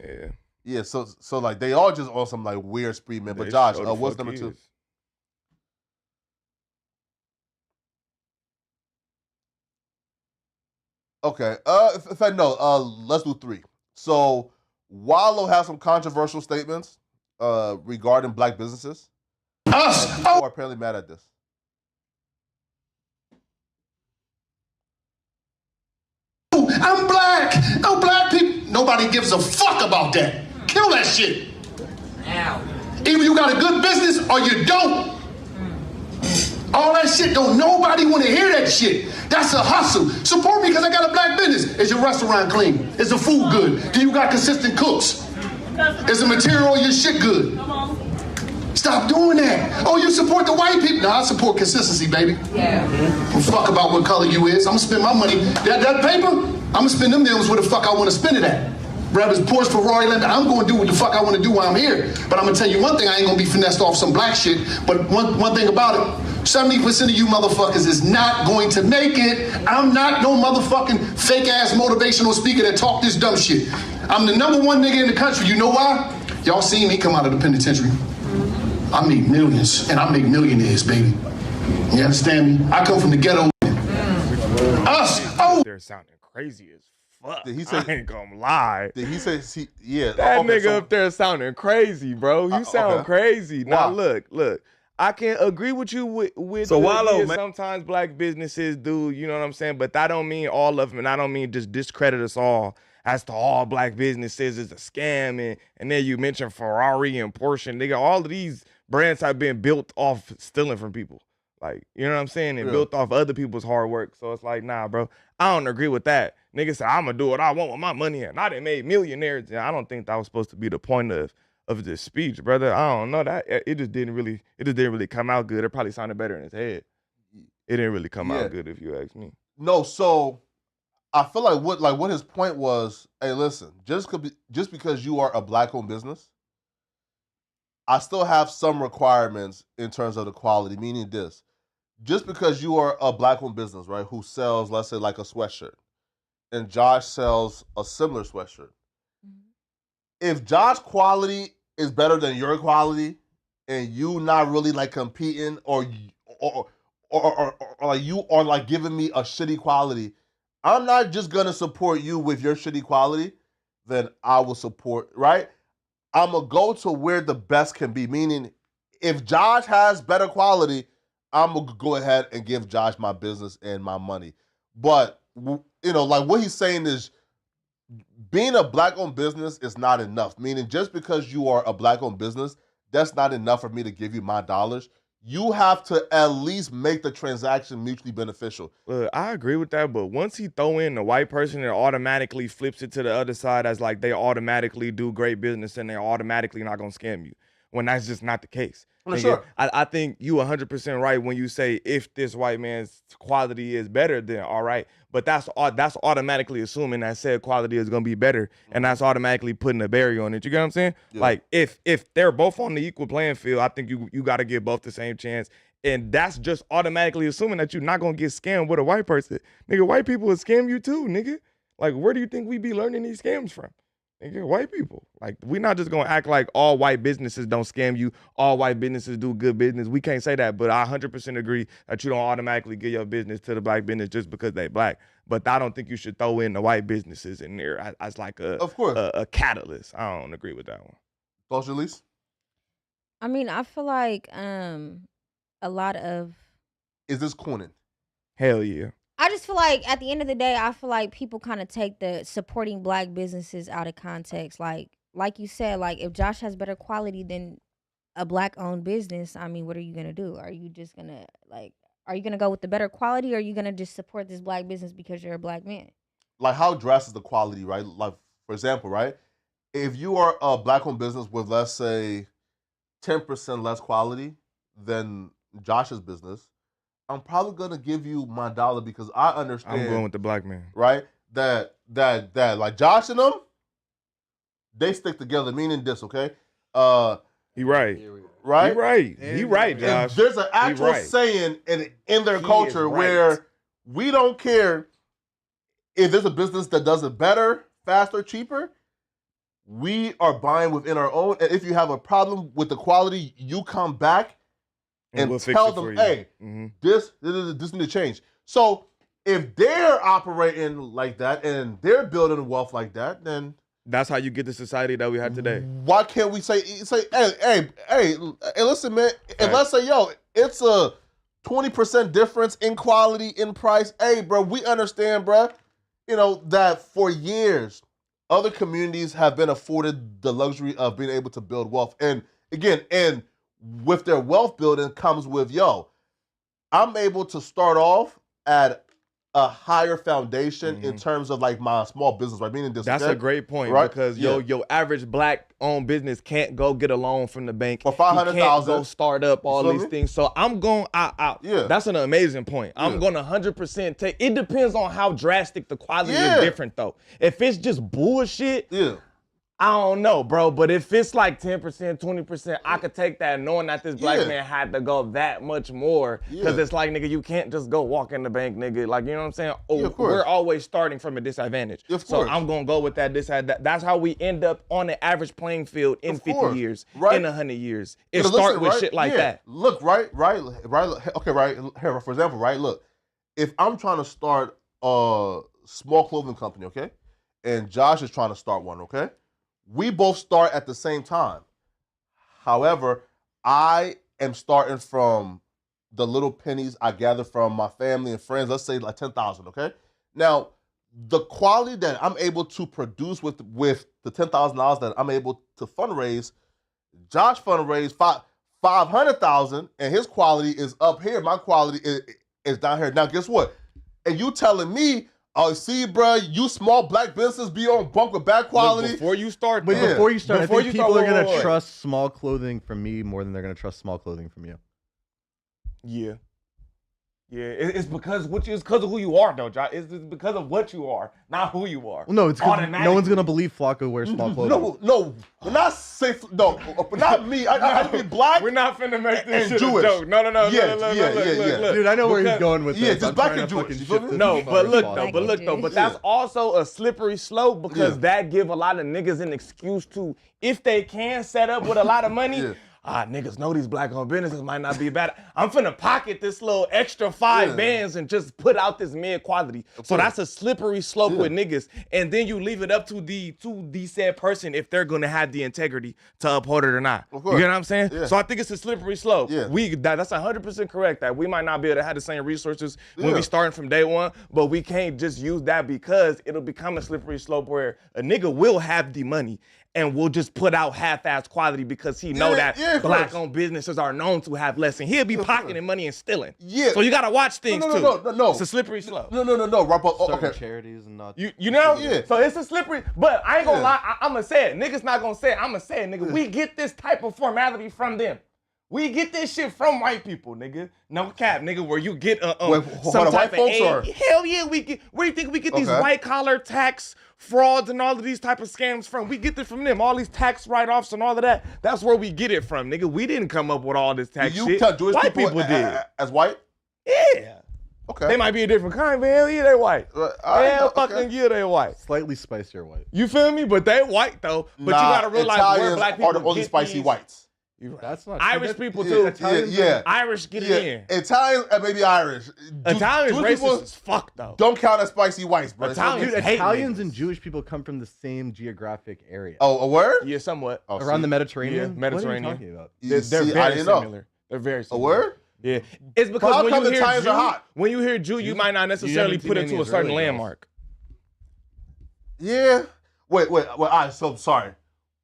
so like they all just on some like weird spree, man. But Josh, what's number 2? Okay. In fact, no. Let's do 3. So Wallo has some controversial statements regarding black businesses. People are apparently mad at this. I'm black. I'm black people. Nobody gives a fuck about that. Kill that shit. Now. Either you got a good business or you don't. All that shit, don't nobody want to hear that shit. That's a hustle. Support me because I got a black business. Is your restaurant clean? Is the food good? Do you got consistent cooks? Is the material of your shit good? Stop doing that. Oh, you support the white people? No, I support consistency, baby. Yeah. Don't fuck about what color you is. I'm gonna spend my money. That paper, I'm gonna spend them millions where the fuck I want to spend it at. Whether it's Porsche, Ferrari, I'm gonna do what the fuck I want to do while I'm here. But I'm gonna tell you one thing, I ain't gonna be finessed off some black shit. But one thing about it, 70% of you motherfuckers is not going to make it. I'm not no motherfucking fake ass motivational speaker that talk this dumb shit. I'm the number 1 nigga in the country. You know why? Y'all seen me come out of the penitentiary. I make millions, and I make millionaires, baby. You understand me? I come from the ghetto. They're sounding crazy as fuck. Did he say, I ain't gonna lie. Did he say, yeah. That nigga up there sounding crazy, bro. You sound crazy. Now, look. I can agree with you with so Wallow, man. Sometimes black businesses do, you know what I'm saying? But that don't mean all of them, and I don't mean just discredit us all as to all black businesses is a scam. And then you mentioned Ferrari and Porsche. Nigga, all of these brands have been built off stealing from people. Like, you know what I'm saying? And built off other people's hard work. So it's like, nah, bro, I don't agree with that. Nigga said, I'm going to do what I want with my money. And I done made millionaires. And I don't think that was supposed to be the point of this speech, brother. I don't know. That it just didn't really come out good. It probably sounded better in his head. It didn't really come out good if you ask me. No, so I feel like what his point was, hey, listen, just because you are a black-owned business, I still have some requirements in terms of the quality, meaning this. Just because you are a black-owned business, right, who sells, let's say, like a sweatshirt, and Josh sells a similar sweatshirt, if Josh's quality is better than your quality, and you not really like competing, or like you are like giving me a shitty quality, I'm not just gonna support you with your shitty quality. Then I will support, right? I'm gonna go to where the best can be. Meaning, if Josh has better quality, I'm gonna go ahead and give Josh my business and my money. But you know, like what he's saying is, being a black-owned business is not enough. Meaning, just because you are a black-owned business, that's not enough for me to give you my dollars. You have to at least make the transaction mutually beneficial. Look, I agree with that, but once he throw in the white person, it automatically flips it to the other side as like they automatically do great business and they're automatically not gonna scam you. When that's just not the case. Sure. I think you 100% right when you say if this white man's quality is better, then all right. But that's automatically assuming that said quality is gonna be better, and that's automatically putting a barrier on it. You get what I'm saying? Yeah. Like if they're both on the equal playing field, I think you got to give both the same chance. And that's just automatically assuming that you're not gonna get scammed with a white person. Nigga, white people will scam you too, nigga. Like where do you think we be learning these scams from? Nigga, white people. Like, we're not just going to act like all white businesses don't scam you, all white businesses do good business. We can't say that, but I 100% agree that you don't automatically give your business to the black business just because they black. But I don't think you should throw in the white businesses in there as like a catalyst. I don't agree with that one. Thoughts, Jalisa? I mean, I feel like a lot of... Is this corning? Hell yeah. I just feel like at the end of the day, I feel like people kind of take the supporting black businesses out of context. Like you said, like if Josh has better quality than a black owned business, I mean, what are you going to do? Are you just going to are you going to go with the better quality, or are you going to just support this black business because you're a black man? like how drastic is the quality, right? Like, for example, right? If you are a black-owned business with, let's say, 10% less quality than Josh's business, I'm probably gonna give you my dollar because I understand. I'm going with the black man, right? That like Josh and them, they stick together. Meaning this, okay? He right. Right? He right. He right, And Josh. there's an actual right. saying in their He culture is right. where we don't care if there's a business that does it better, faster, cheaper. We are buying within our own. And if you have a problem with the quality, you come back and we'll fix tell it for them, you. hey, Mm-hmm. this need to change. So if they're operating like that and they're building wealth like that, then That's how you get the society that we have today. why can't we say, hey, listen, man, and let's say, yo, it's a 20% difference in quality, in price. Hey, bro, we understand, bro, you know, that for years, other communities have been afforded the luxury of being able to build wealth. And again, and with their wealth building comes with, yo, I'm able to start off at a higher foundation in terms of like my small business, right? Meaning this. That's a great point, right? because Yeah. your average black-owned business can't go get a loan from the bank. For $500,000. He can't go start up all feel these me? things. So I'm going out. Yeah. That's an amazing point. I'm going to 100% take. It depends on how drastic the quality is different though. If it's just bullshit, I don't know, bro. But if it's like 10%, 20%, I could take that knowing that this black man had to go that much more. Because it's like, nigga, you can't just go walk in the bank, nigga. Like, you know what I'm saying? We're always starting from a disadvantage. So I'm going to go with that disadvantage. That's how we end up on the average playing field in 50 years, in 100 years. It starts with shit like that. Look, right. Okay, right. Here, for example, right, look, if I'm trying to start a small clothing company, okay, and Josh is trying to start one, okay, we both start at the same time. However, I am starting from the little pennies I gather from my family and friends, let's say like 10,000, okay? Now, the quality that I'm able to produce with the $10,000 that I'm able to fundraise, Josh fundraised $500,000 and his quality is up here. My quality is down here. Now, guess what? And you telling me, oh, see, bro, you small black businesses be on bunk with bad quality. Look, before you start, But before you start, I think people are going to wait. trust small clothing from me more than they're going to trust small clothing from you. Yeah. Yeah, it's because of who you are, though, Josh. It's because of what you are, not who you are. Well, no, it's because no one's going to believe Flacco wears small clothing. No, we're not safe. No, but not me. I be black. We're not finna make this and shit Jewish. a joke. No. Yeah. Look. Dude, I know where he's going with this. Just I'm black trying and to Jewish. fucking You feel shift me? this No, to but look Flacco. though, but that's also a slippery slope because that give a lot of niggas an excuse to, if they can set up with a lot of money, niggas know these black-owned businesses might not be bad. I'm finna pocket this little extra 5 bands and just put out this mid-quality. So that's a slippery slope with niggas. And then you leave it up to the said person if they're gonna have the integrity to uphold it or not. You get what I'm saying? So I think it's a slippery slope. That's 100% correct that we might not be able to have the same resources when we starting from day one, but we can't just use that because it'll become a slippery slope where a nigga will have the money and we'll just put out half-ass quality because he know that black-owned businesses are known to have less, and he'll be pocketing money and stealing. So you gotta watch things too. No. It's a slippery slope. No. Right, but, Starting charities and not. You know? So it's a slippery, but I ain't gonna lie, I'm gonna say it. Niggas not gonna say it, I'm gonna say it, nigga. We get this type of formality from them. We get this shit from white people, nigga. No cap, nigga, where you get some type of aid. Hell yeah, we get. Where do you think we get these white collar tax frauds and all of these type of scams from? We get this from them. All these tax write-offs and all of that. That's where we get it from, nigga. We didn't come up with all this tax shit. You tell Jewish white people did. As white? Yeah. Okay. They might be a different kind, but hell yeah, they white. Hell fucking yeah, they white. Slightly spicier white. You feel me? But they white though. But you gotta realize where black people are the only get spicy these. whites. That's not Irish people too. Irish get it in. Italian and maybe Irish. Italians racist as fuck though. Don't count as spicy whites, bro. Italians and Jewish people come from the same geographic area. Oh, a word? Yeah, somewhat. Around the Mediterranean? Yeah, Mediterranean. What are you talking about? They're very similar. They're very similar. A word? Yeah. It's because when you hear Italians Jew, are hot? when you hear Jew, you might not necessarily put it to a certain landmark. Yeah. Wait. All right, so sorry.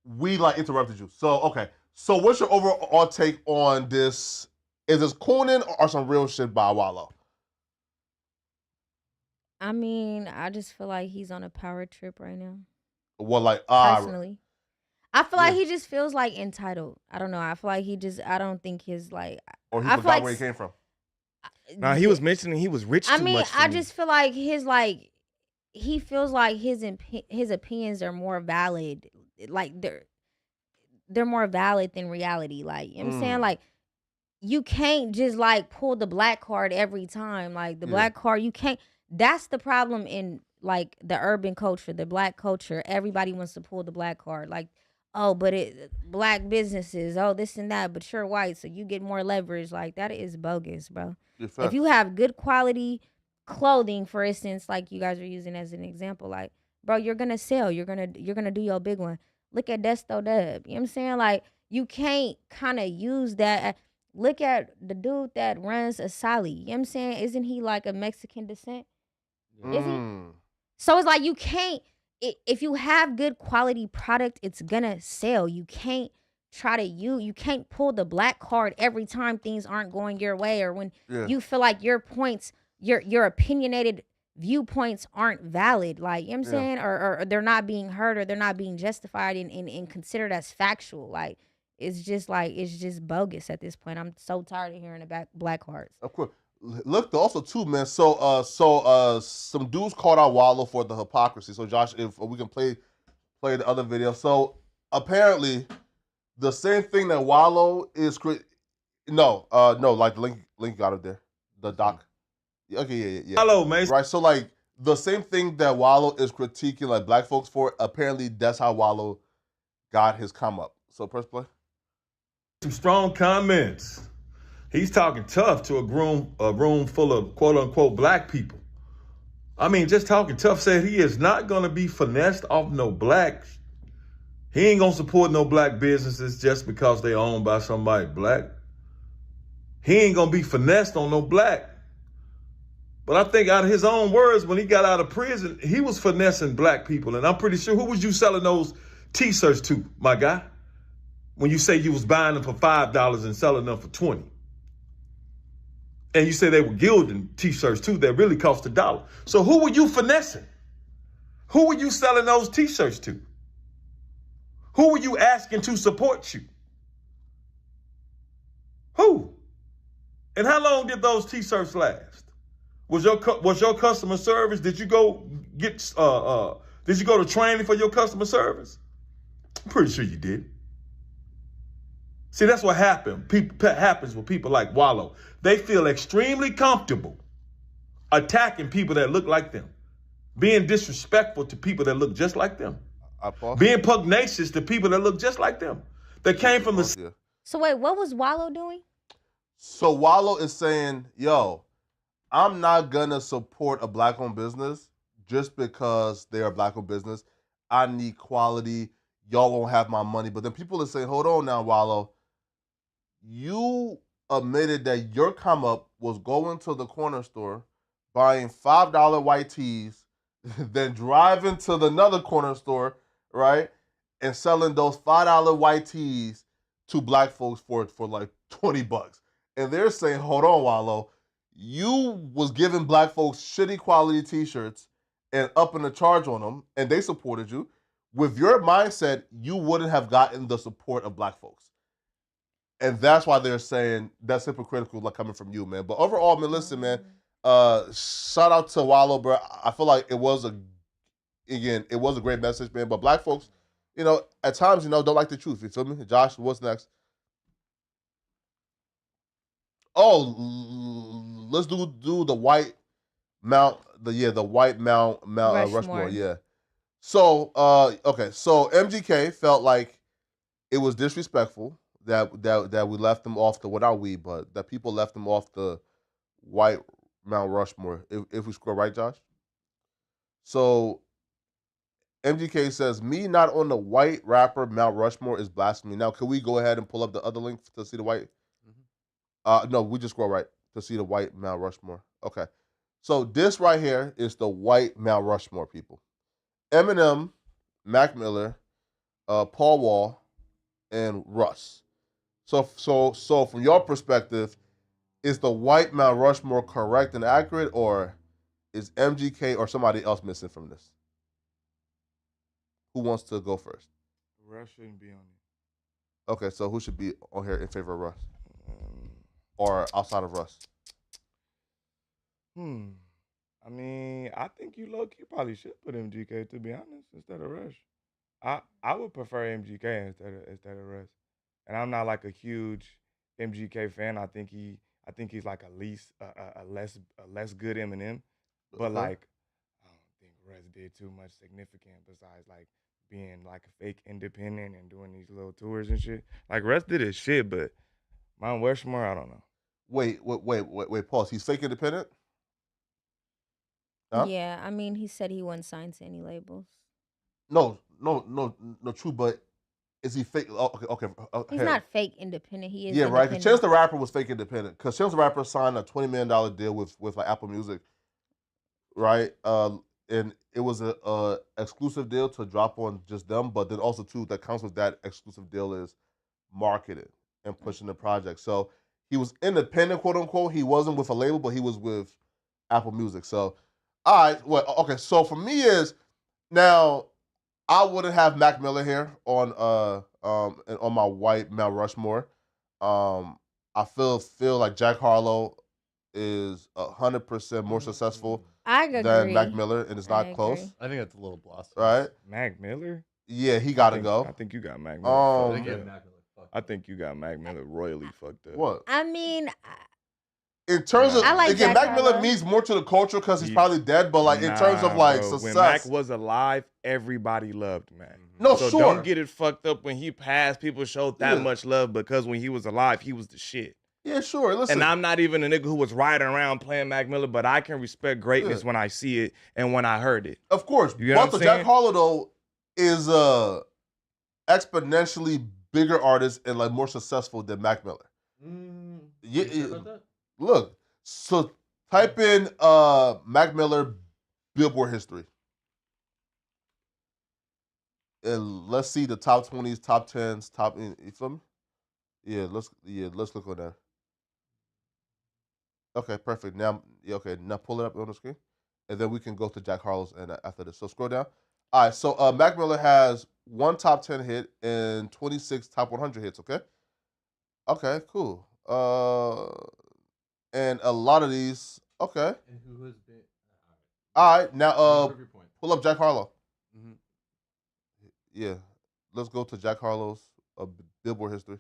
We interrupted you. So, okay. So what's your overall take on this? Is this cooning or some real shit by Wallow? I mean, I just feel like he's on a power trip right now. Well, like Personally, I feel like Yeah. he just feels like entitled. I don't know. I feel like I don't think his like. or he I feel forgot like where he came from. Nah, he was mentioning he was rich I too mean, much for I me. just feel like he feels like his opinions are more valid. Like they're more valid than reality. Like, you know what I'm saying? Like, you can't just like pull the black card every time. Like the black card, you can't. That's the problem in like the urban culture, the black culture. Everybody wants to pull the black card. Like, oh, but black businesses, oh, this and that, but you're white, so you get more leverage. Like, that is bogus, bro. If you have good quality clothing, for instance, like you guys are using as an example, like, bro, you're gonna sell. You're gonna do your big one. Look at Desto Dub. You know what I'm saying? Like, you can't kind of use that. Look at the dude that runs Asali. You know what I'm saying? Isn't he like a Mexican descent? Is he? So it's like you can't, if you have good quality product, it's gonna sell. You can't try to you can't pull the black card every time things aren't going your way, or when you feel like your points, your opinionated viewpoints aren't valid. Like, you know what I'm saying? Or they're not being heard, or they're not being justified and considered as factual. Like, it's just bogus at this point. I'm so tired of hearing about black cards. Of course. Look, also too, man. So some dudes called out Wallow for the hypocrisy. So Josh, if we can play the other video. So apparently, the same thing that Wallow is no, like the link got it there, the doc. Okay, yeah. Hello, man. Right. So like the same thing that Wallow is critiquing like black folks for. Apparently, that's how Wallow got his come up. So press play. Some strong comments. He's talking tough to a room full of quote unquote black people. I mean, just talking tough, said he is not gonna be finessed off no blacks. He ain't gonna support no black businesses just because they owned by somebody black. He ain't gonna be finessed on no black. But I think out of his own words, when he got out of prison, he was finessing black people. And I'm pretty sure, who was you selling those t-shirts to, my guy? When you say you was buying them for $5 and selling them for $20. And you say they were gilding t-shirts too that really cost $1. So who were you finessing? Who were you selling those t-shirts to? Who were you asking to support you? Who? And how long did those t-shirts last? Was your customer service? Did you go get did you go to training for your customer service? I'm pretty sure you did. See, that's what happens with people like Wallow. They feel extremely comfortable attacking people that look like them, being disrespectful to people that look just like them, being pugnacious to people that look just like them. They came from the... Yeah. So wait, what was Wallow doing? So Wallow is saying, yo, I'm not gonna support a black-owned business just because they're a black-owned business. I need quality. Y'all won't have my money. But then people are saying, hold on now, Wallow. You admitted that your come up was going to the corner store, buying $5 white tees, then driving to another corner store, right, and selling those $5 white tees to black folks for like $20. And they're saying, hold on, Wallow, you was giving black folks shitty quality t-shirts and upping the charge on them, and they supported you. With your mindset, you wouldn't have gotten the support of black folks. And that's why they're saying that's hypocritical, like coming from you, man. But overall, man, listen, man, shout out to Wallow, bro. I feel like it was a great message, man. But black folks, at times, don't like the truth. You feel me? Josh, what's next? Oh, let's do the white Mount, the white Mount Rushmore, yeah. So, okay, so MGK felt like it was disrespectful that we left them off but that people left them off the white Mount Rushmore. If we scroll right, Josh. So MGK says, me not on the white rapper Mount Rushmore is blasphemy. Now, can we go ahead and pull up the other link to see the white? No, we just scroll right to see the white Mount Rushmore. Okay. So this right here is the white Mount Rushmore, people. Eminem, Mac Miller, Paul Wall, and Russ. So from your perspective, is the white Mount Rushmore correct and accurate, or Is MGK or somebody else missing from this? Who wants to go first? Russ shouldn't be on it. Okay, so who should be on here in favor of Russ? Or outside of Russ? I mean, I think you low-key probably should put MGK, to be honest, instead of Rush. I would prefer MGK instead of Russ. And I'm not like a huge MGK fan. I think he's like a less good Eminem. But like, I don't think Russ did too much significant besides like being like a fake independent and doing these little tours and shit. Like Russ did his shit, but Mount Rushmore, I don't know. Wait, pause. He's fake independent? Huh? Yeah, I mean, he said he wasn't signed to any labels. No, true, but is he fake? Oh, okay. He's not fake independent. He is. Yeah, right. Because Chance the Rapper was fake independent. Because Chance the Rapper signed a $20 million deal with like Apple Music, right? And it was a exclusive deal to drop on just them. But then also too, that comes with that exclusive deal is marketing and pushing the project. So he was independent, quote unquote. He wasn't with a label, but he was with Apple Music. So, all right. Well, okay. So for me is now. I wouldn't have Mac Miller here on my white Mount Rushmore. I feel like Jack Harlow is 100% more successful than Mac Miller, and it's not close. I think that's a little blasphemous. Right? Mac Miller? Yeah, he got to go. I think you got Mac Miller. I think you got Mac Miller royally fucked up. What? I mean, in terms of, I like again, Jack Mac Miller Harlow. means more to the culture because he's probably dead, but like in terms of like bro. success. When Mac was alive, everybody loved Mac. No, so sure. don't get it fucked up when he passed. People showed that much love because when he was alive, he was the shit. Yeah, sure. Listen. And I'm not even a nigga who was riding around playing Mac Miller, but I can respect greatness when I see it and when I heard it. Of course. You know what I'm Jack saying? Harlow, though, is exponentially bigger artist and like more successful than Mac Miller. Look, so type in Mac Miller Billboard history. And let's see the top 20s, top 10s, you feel me? Let's look on that. Okay, perfect. Now pull it up on the screen. And then we can go to Jack Harlow's and after this. So scroll down. All right, so Mac Miller has 1 top 10 hit and 26 top 100 hits, okay? Okay, cool. And a lot of these, okay. And who has been? All right, now pull up Jack Harlow. Mm-hmm. Yeah, let's go to Jack Harlow's Billboard history.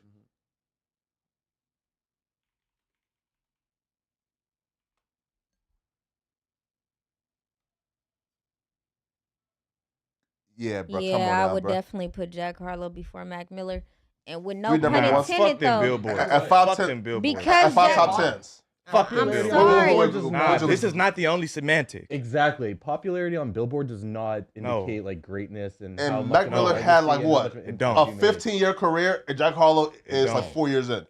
Yeah, bro. Yeah, come on now, I would bro. definitely put Jack Harlow before Mac Miller, and with no We pun number one. intended Fuck them though. billboards. At Fuck 5'10" them billboards. Because At 5 Jack- top 10s. Fuck them I'm billboards. sorry. Nah, this is not the only semantic. Exactly. Popularity on Billboard does not indicate like greatness and how And much Mac of Miller a had legacy like and what? how much of an It impact don't. A he made. 15-year career, and Jack Harlow is like don't. 4 years in.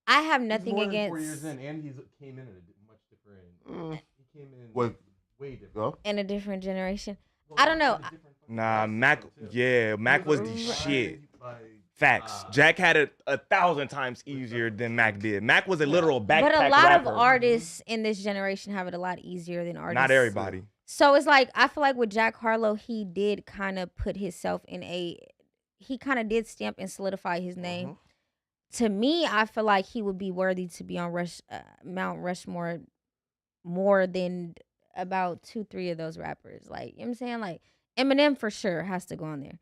I have He's nothing more than against 4 years in, and he's came in at a much different. He came in Wait. way different. Go. in a different generation. I don't know. Nah, Mac was the shit. Facts. Jack had it 1,000 times easier than Mac did. Mac was a literal backpack But a lot rapper. of artists in this generation have it a lot easier than artists. Not everybody. So it's like, I feel like with Jack Harlow, he did kind of put himself he kind of did stamp and solidify his name. To me, I feel like he would be worthy to be on Mount Rushmore more than about 2-3 of those rappers. Like, you know what I'm saying? Like, Eminem for sure has to go on there.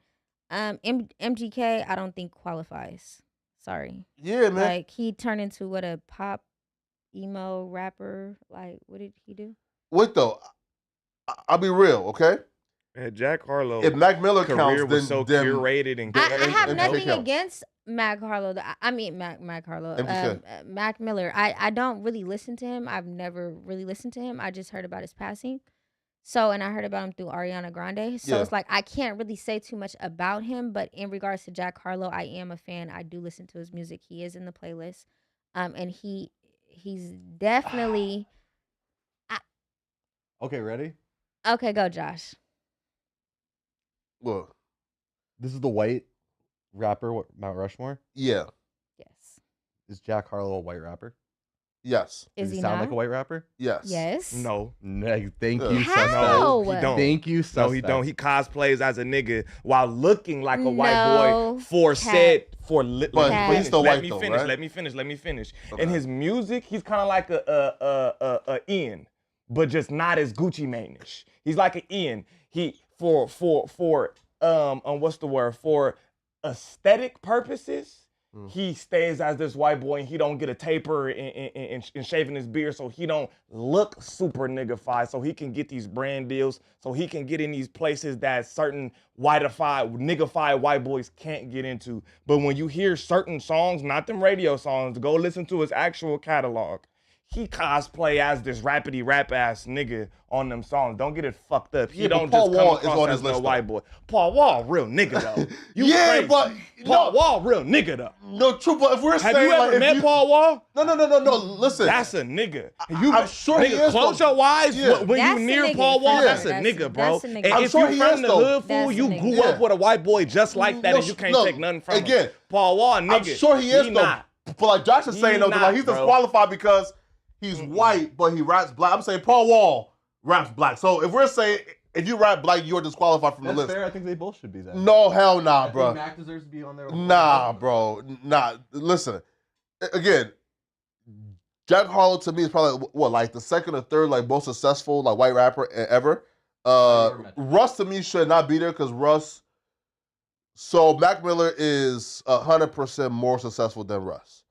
MGK, I don't think qualifies. Sorry. Yeah, man. Like, he turned into a pop emo rapper. Like, what did he do? Wait though, I'll be real, okay? Jack Harlow. If Mac Miller career counts, was so then curated and I have and nothing counts. against Mac Harlow. I mean Mac Harlow. MGK. Mac Miller. I don't really listen to him. I've never really listened to him. I just heard about his passing. So, and I heard about him through Ariana Grande. So Yeah. it's like, I can't really say too much about him, but in regards to Jack Harlow, I am a fan. I do listen to his music. He is in the playlist. And he's definitely, Okay, ready? okay, go Josh. Well, This is the white rapper, Mount Rushmore. yeah. Yes. Is Jack Harlow a white rapper? Yes. Is Does he he sound not? like a white rapper? Yes. Yes. No. Thank Yeah. you, How? suspect. No, he don't. Thank you, suspect. No, he don't. He cosplays as a nigga while looking like a white No, boy for cap. said for. But but he's still white though, right? Let me finish. Okay. In his music, he's kind of like a Ian, but just not as Gucci Mane-ish. He's like an Ian. He for what's the word, for aesthetic purposes. He stays as this white boy and he don't get a taper and shaving his beard, so he don't look super niggified, so he can get these brand deals, so he can get in these places that certain niggified white boys can't get into. But when you hear certain songs, not them radio songs, go listen to his actual catalog. He cosplay as this rapidy rap ass nigga on them songs. Don't get it fucked up. He Yeah, don't but Paul just come Wall is across on as his no list, white though. boy. Paul Wall, real nigga though. You Yeah, crazy. but Paul no. Wall, real nigga though. No, true, but if we're Have saying you ever like, met Paul Wall? No. Listen, That's a nigga. I'm sure nigga, he is, close though. your eyes Yeah. when That's you a near nigga, Paul Wall. for That's sure. a nigga, bro. That's a nigga. And I'm if sure you he from is, the though. hood, fool, That's a you nigga. grew Yeah. up with a white boy just like that, No, and you can't no, take nothing from again, him. Paul Wall, nigga. I'm sure he is He though. not. But like Josh is saying He though, not, like he's bro. disqualified because he's white, but he raps black. I'm saying Paul Wall raps black. So if we're saying if you rap black, you're disqualified from That's the list. fair. I think they both should be then. No, hell nah, I think bro. Mac deserves to be on there. Nah, bro. Nah. Listen, again, Jack Harlow to me is probably what, like the second or third like most successful like white rapper ever. Russ to me should not be there because Russ. So Mac Miller is 100% more successful than Russ.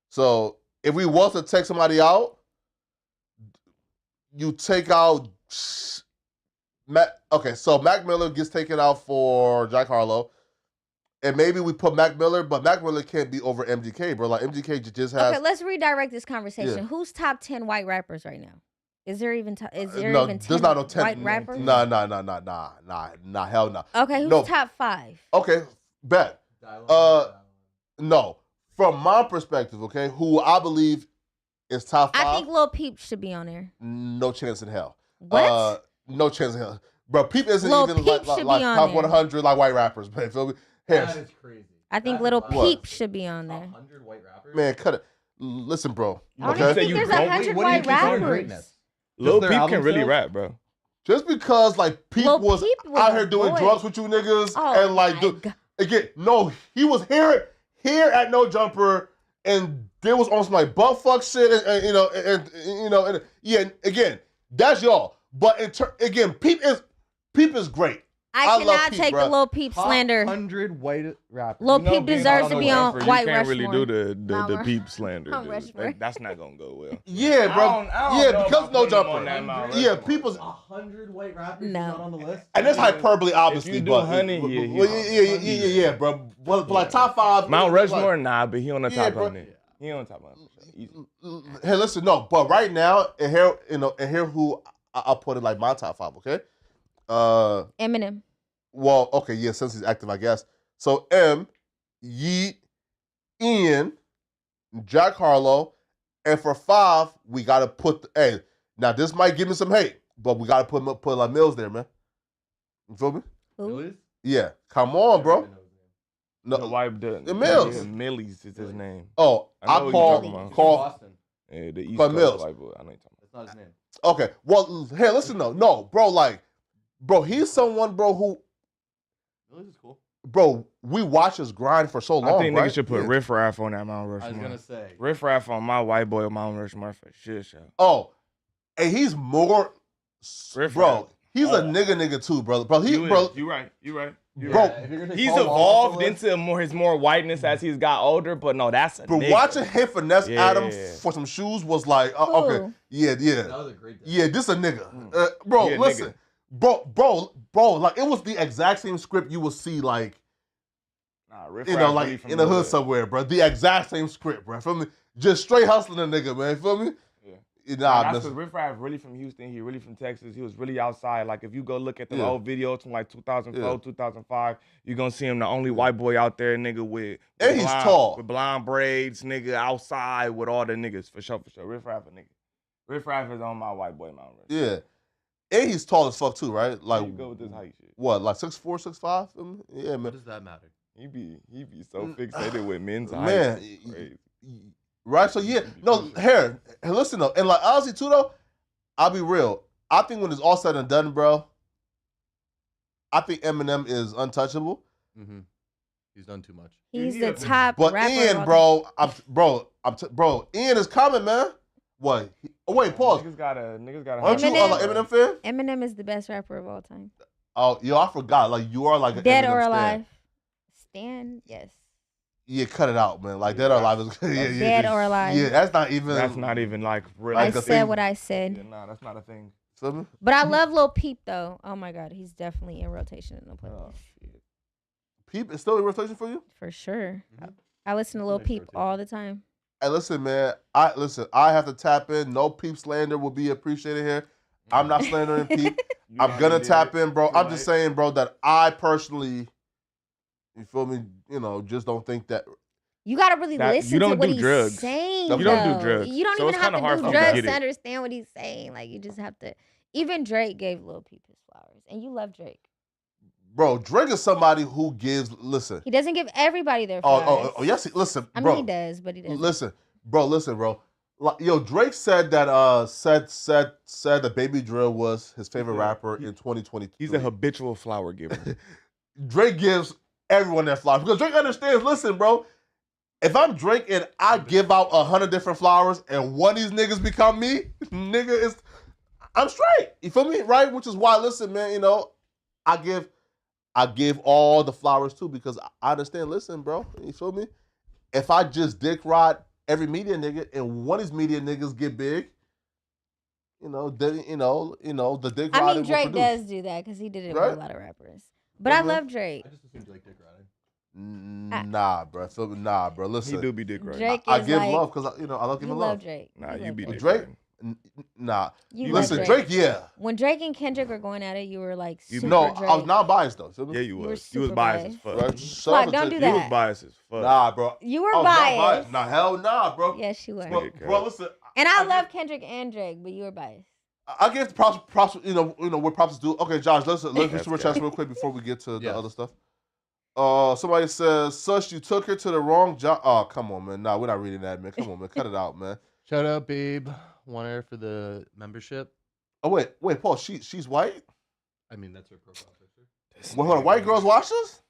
So if we want to take somebody out, you take out Mac. Okay, so Mac Miller gets taken out for Jack Harlow. And maybe we put Mac Miller, but Mac Miller can't be over MGK, bro. Like MGK just has. Okay, let's redirect this conversation. Yeah. Who's top 10 white rappers right now? Is there even no, 10 there's not no 10 white rappers? Nah, hell no. Okay, who's No. top 5? Okay, bet. No. From my perspective, okay, who I believe is top 5, I think Lil Peep should be on there. no chance in hell. What? No chance in hell. Bro, Peep isn't Lil even Peep like should be on top there. 100 like white rappers, man. Feel me? Here, That is crazy. I think That's Little wild. What? Peep should be on there. 100 white rappers? man, cut it. Listen, bro. I don't Okay? even think there's don't- 100 what do you white consider rappers. greatness? Lil their Peep album can really sales? rap, bro. Just because like Peep Lil was Peep was out a here doing boy. drugs with you niggas Oh and like my God. again, no, he was here at No Jumper and there was on some like butt fuck shit and yeah, again, that's y'all. But again, Peep is great. I love cannot Peep, take bruh. the Lil Peep Top slander. 100 white rappers. Lil You know, Peep being deserves on to No be on Jumper, White You can't Rushmore. really do the Mount Peep slander. Mount dude. Rushmore. That's not gonna go well. Yeah, bro. I don't Yeah, know because about No putting him on that Jumper. Mount Yeah, Rushmore. people's 100 white rappers No. not on the list? and that's hyperbole, obviously. If you do but Honey, yeah, yeah, bro. But like top 5, Mount like- Rushmore, nah, but he on the Yeah, top bro. 100. He on the top 100. Easy. Hey, listen, no, but right now, and here who I'll put in like my top 5, okay? Eminem. Well, okay, yeah, since he's active, I guess. So M, Yeet, Ian, Jack Harlow, and for 5, we gotta put hey, now this might give me some hate, but we gotta put like Mills there, man. You feel me? Who? Yeah. Come on, bro. The No. wife, Mills. Yeah, Millie's is his name. Oh, I know I who you're call talking about. Boston. Yeah, the East But Coast Mills. white boy. I know you're talking That's not his name. Okay. Well, hey, listen though. No, bro, he's someone, bro, who Mills is cool. bro, we watch his grind for so about. long. I think right? niggas should put Yeah. Riff Raff on that Mount I was Rushmore. going to say. Riff Raff on my white boy Mount Rushmore for sure. Oh, and he's more, Riff bro. Raff. He's a nigga too, brother. Bro, You bro. right. Bro, if you're gonna take He's Paul Wall off evolved the list, into his more whiteness as he's got older, but no, that's a Bro, nigga. watching him finesse Yeah. Adam for some shoes was like, okay, Who? yeah, that was a great day. yeah, this a nigga, bro. Yeah, Listen, nigga. bro, like it was the exact same script you would see, like Nah, Riff you know, Raff like really from in the hood somewhere, bro. The exact same script, bro. Feel me? Just straight hustling a nigga, man. Feel me? Yeah. Nah, That's listen. because Riff Raff really from Houston. He really from Texas. He was really outside. Like if you go look at the Yeah. old videos from like 2004, Yeah. 2005, you're gonna see him the only white boy out there, nigga, with And he's blonde, tall. with blonde braids, nigga, outside with all the niggas for sure. Riff Raff a nigga. Riff Raff is on my white boy Mount Rushmore. Yeah, and he's tall as fuck too, right? Like Like you go with this height shit. what, like 6'4", 6'5"? Yeah, What man. does that matter? He be so fixated with men's height. Man, It's crazy. Right? So yeah, no, here, listen though, and like honestly too though, I'll be real. I think when it's all said and done, bro, I think Eminem is untouchable. Mm-hmm. He's done too much. He's the top But rapper. Ian, bro, Ian is coming, man. What? Wait, pause. Niggas gotta. Aren't you a Eminem fan? Eminem is the best rapper of all time. Oh, yo, I forgot. Like you are like an Dead Eminem or stan. alive? Stan, yes. Yeah, cut it out, man. Like Dead or Alive is Dead or Alive. Yeah, that's not even. That's not even like real. I like a said thing. what I said. Yeah, nah, that's not a thing. Something? But I love Lil Peep though. Oh my God, he's definitely in rotation in the playlist. Peep is still in rotation for you? For sure. Mm-hmm. I listen to Lil Peep all the time. Hey, listen, man. I have to tap in. No Peep slander will be appreciated here. I'm not slandering Peep. I'm gonna tap in, bro. I'm just saying, bro, that I personally, you feel me? You know, just don't think that. You gotta really listen to what he's saying. You don't do drugs. You don't So even it's have kinda to hard do for me to drugs get to it. understand what he's saying. Like you just have to. Even Drake gave Lil Peep his flowers, and you love Drake. Bro, Drake is somebody who gives. Listen. He doesn't give everybody their flowers. Oh, yes. Listen, I bro. mean, he does, but he doesn't. Listen, bro. Like, yo, Drake said that said that Baby Drill was his favorite rapper in 2022. He's a habitual flower giver. Drake gives everyone their flowers because Drake understands. Listen, bro. If I'm Drake and I give out 100 different flowers and one of these niggas become me, I'm straight. You feel me? Right? Which is why, listen, man, you know, I give all the flowers too because I understand. Listen, bro, you feel me? If I just dick ride every media nigga and one of these media niggas get big, then the dick riding. I mean, Drake does do that because he did it with a lot of rappers. But I love Drake. I just assumed Drake dick riding. Nah, bro. Nah, bro. Listen, He do be dick riding. Drake I is give like, love because I love giving you love. love Drake. Nah, you love be dick Drake. riding. Nah. You Listen, love Drake, yeah. When Drake and Kendrick were going at it, you were like super No, Drake. I was not biased though. Yeah, you were was. You was super biased as fuck. Right? Fuck, don't do You that. was biased as fuck. Nah, bro. You were I was not biased. Nah, hell nah, bro. Yes, you were. Bro, listen. And I love Kendrick and Drake, but you were biased. I give props. You know what props do. Okay, Josh, let's do super chats real quick before we get to the other stuff. Somebody says, "Sush, you took her to the wrong job." Oh, come on, man. Nah, we're not reading that, man. Come on, man. Cut it out, man. Shout out, babe. Want her for the membership? Oh wait, Paul. She's white. I mean, that's her profile picture. Well, hold on, white girls watch this?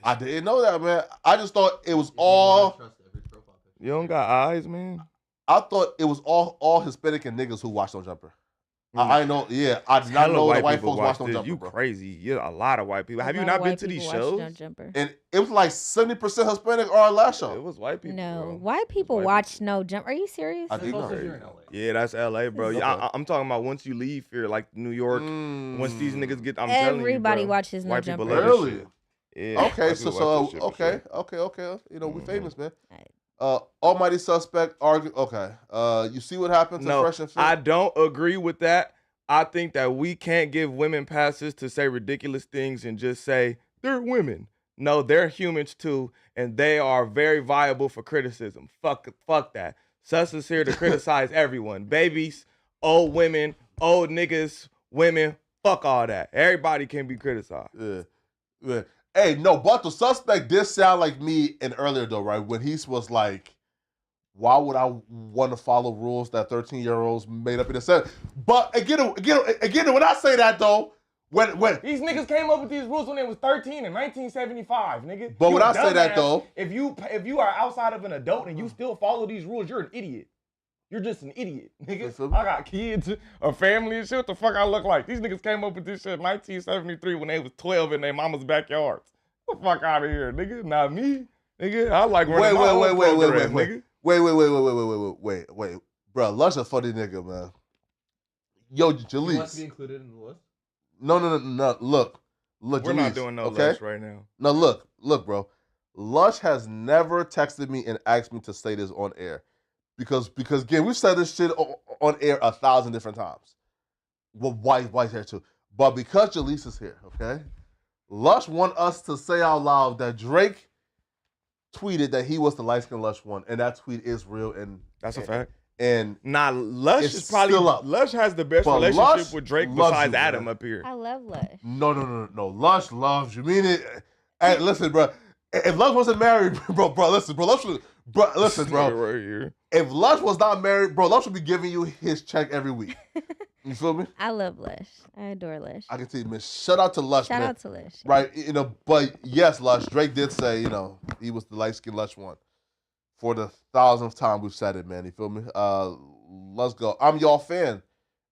I didn't know that, man. I just thought it was all. You don't got eyes, man. I thought it was all Hispanic and niggas who watched No Jumper. I know. Yeah, I did not know that white folks watch No Jumper. You bro. crazy? You're a lot of white people. Have you not been to these shows? And it was like 70% Hispanic on our last show. It was white people. No, bro. white people watch No Jump. Are you serious? I did not. Yeah, that's LA, bro. Yeah, I'm talking about once you leave here, like New York. Once these niggas get, I'm telling you, Everybody bro, watches No white people Jumper. love this Really? shit. Yeah. Okay, white people watch this shit for okay. sure. You know, we famous, man. Almighty Suspect argue. Okay. You see what happened to Fresh and Fit? I don't agree with that. I think that we can't give women passes to say ridiculous things and just say they're women. No, they're humans too, and they are very viable for criticism. Fuck that. Sus is here to criticize everyone. Babies, old women, old niggas, women. Fuck all that. Everybody can be criticized. Yeah. Hey, no, but the Suspect did sound like me in earlier though, right? When he was like, why would I want to follow rules that 13-year-olds made up in a set? But again, when I say that though, when these niggas came up with these rules when they was 13 in 1975, nigga. But when I say that though, if you are outside of an adult and you still follow these rules, you're an idiot. You're just an idiot, nigga. I got kids, a family and shit. What the fuck I look like? These niggas came up with this shit in 1973 when they was 12 in their mama's backyards. Get the fuck out of here, nigga. Not me, nigga. I like running my own program, nigga. Wait. Bro, Lush a funny nigga, man. Yo, Jalisa. He wants to be included in the list? No. Look, we're Jalisa, not doing no okay? Lush right now. No, look, bro. Lush has never texted me and asked me to say this on air. Because again, we've said this shit on air 1,000 different times. Well, White's here too. But because Jalisa's here, okay? Lush want us to say out loud that Drake tweeted that he was the light-skinned Lush one, and that tweet is real. And that's a fact. And Lush is probably Lush has the best relationship Lush with Drake besides Adam up here. I love Lush. No. Lush loves you. Mean it? Hey, listen, bro. If Lush wasn't married, bro, listen, bro. Bro, listen, bro. Right here. If Lush was not married, bro, Lush would be giving you his check every week. You feel me? I love Lush. I adore Lush. I can tell you, man. Shout out to Lush, man. Shout out to Lush. Right, but yes, Lush. Drake did say, he was the light-skinned Lush one. For the 1,000th time we've said it, man. You feel me? Let's go. I'm y'all fan.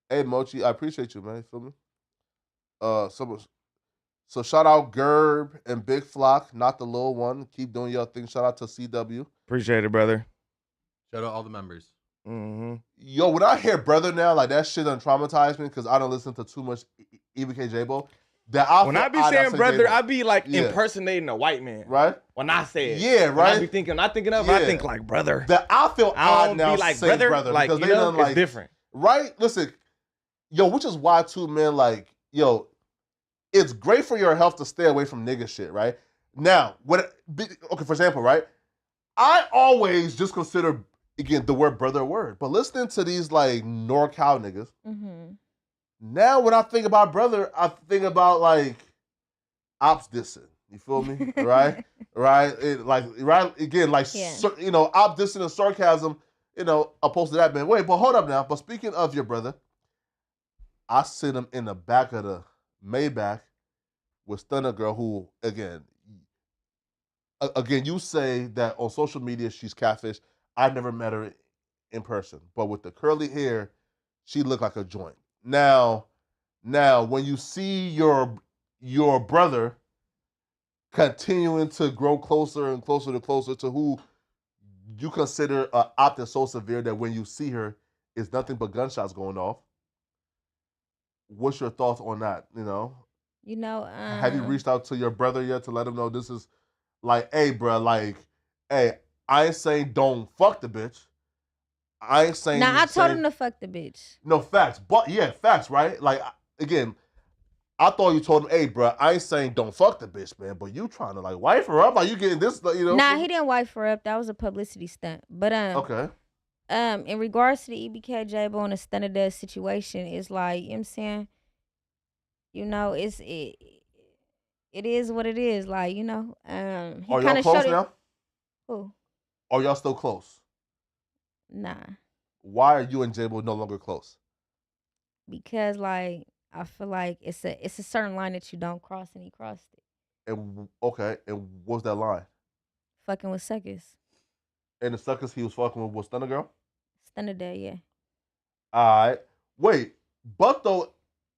Hey, Mochi, I appreciate you, man. You feel me? So shout out Gerb and Big Flock, not the little one. Keep doing your thing. Shout out to CW. Appreciate it, brother. Shout out all the members. Mm-hmm. Yo, when I hear brother now, like that shit done traumatized me because I don't listen to too much EBK Jabbo. When I be saying brother, Jabbo. I be like impersonating a white man. Right? When I say it. Yeah, when right? I be thinking, I'm not thinking of, I think like brother. That I feel I odd don't now be like saying brother like, because you they know, done like it's different. Right? Listen, yo, which is why too, man, like, yo, it's great for your health to stay away from nigga shit, right? Now, okay, for example, right? I always just consider, again, the word brother a word. But listening to these, like, NorCal niggas, now when I think about brother, I think about, like, ops dissing. You feel me? Right? Right? Again, like, ops dissing and sarcasm, opposed to that, man. Wait, but hold up now. But speaking of your brother, I seen him in the back of the Maybach with Stunner Girl, who, again, you say that on social media she's catfish. I never met her in person, but with the curly hair, she looked like a joint. Now, when you see your brother continuing to grow closer and closer to who you consider op that's so severe that when you see her, it's nothing but gunshots going off. What's your thoughts on that? Have you reached out to your brother yet to let him know this is like, hey, bro, like, hey, I ain't saying don't fuck the bitch. I ain't saying. Nah, I told him to fuck the bitch. No, facts. But yeah, facts, right? Like, again, I thought you told him, hey, bro, I ain't saying don't fuck the bitch, man, but you trying to like wife her up? Like, you getting this, Nah, he didn't wife her up. That was a publicity stunt. But okay. In regards to the EBK Jabbo and the stunner death situation, it's like, you know what I'm saying? It is what it is. Like, he Are y'all close now? Who? Are y'all still close? Nah. Why are you and Jabbo no longer close? Because, like, I feel like it's a certain line that you don't cross, and he crossed it. And okay, and what's that line? Fucking with suckers. And the suckers he was fucking with was Stunner Girl? Stunner Day, yeah. All right. Wait, but though,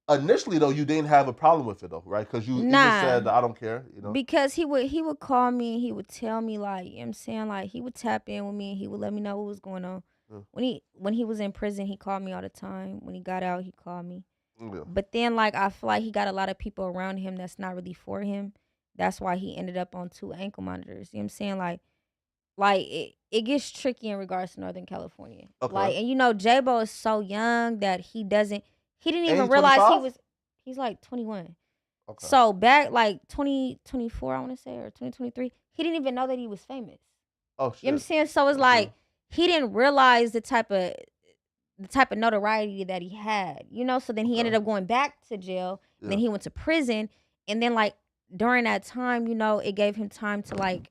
initially though, you didn't have a problem with it though, right? Because you just said that I don't care, Because he would call me and he would tell me, like, you know what I'm saying, like, he would tap in with me and he would let me know what was going on. Yeah. When he was in prison, he called me all the time. When he got out, he called me. Yeah. But then, like, I feel like he got a lot of people around him that's not really for him. That's why he ended up on 2 ankle monitors. You know what I'm saying? Like it gets tricky in regards to Northern California. Okay. Like, and Jabbo is so young that he didn't even realize he's like 21. Okay. So back like 2024, I want to say, or 2023, he didn't even know that he was famous. Oh shit. You know what I'm saying? So it's like he didn't realize the type of notoriety that he had, so then he ended up going back to jail. Yeah. Then he went to prison, and then like during that time, it gave him time to like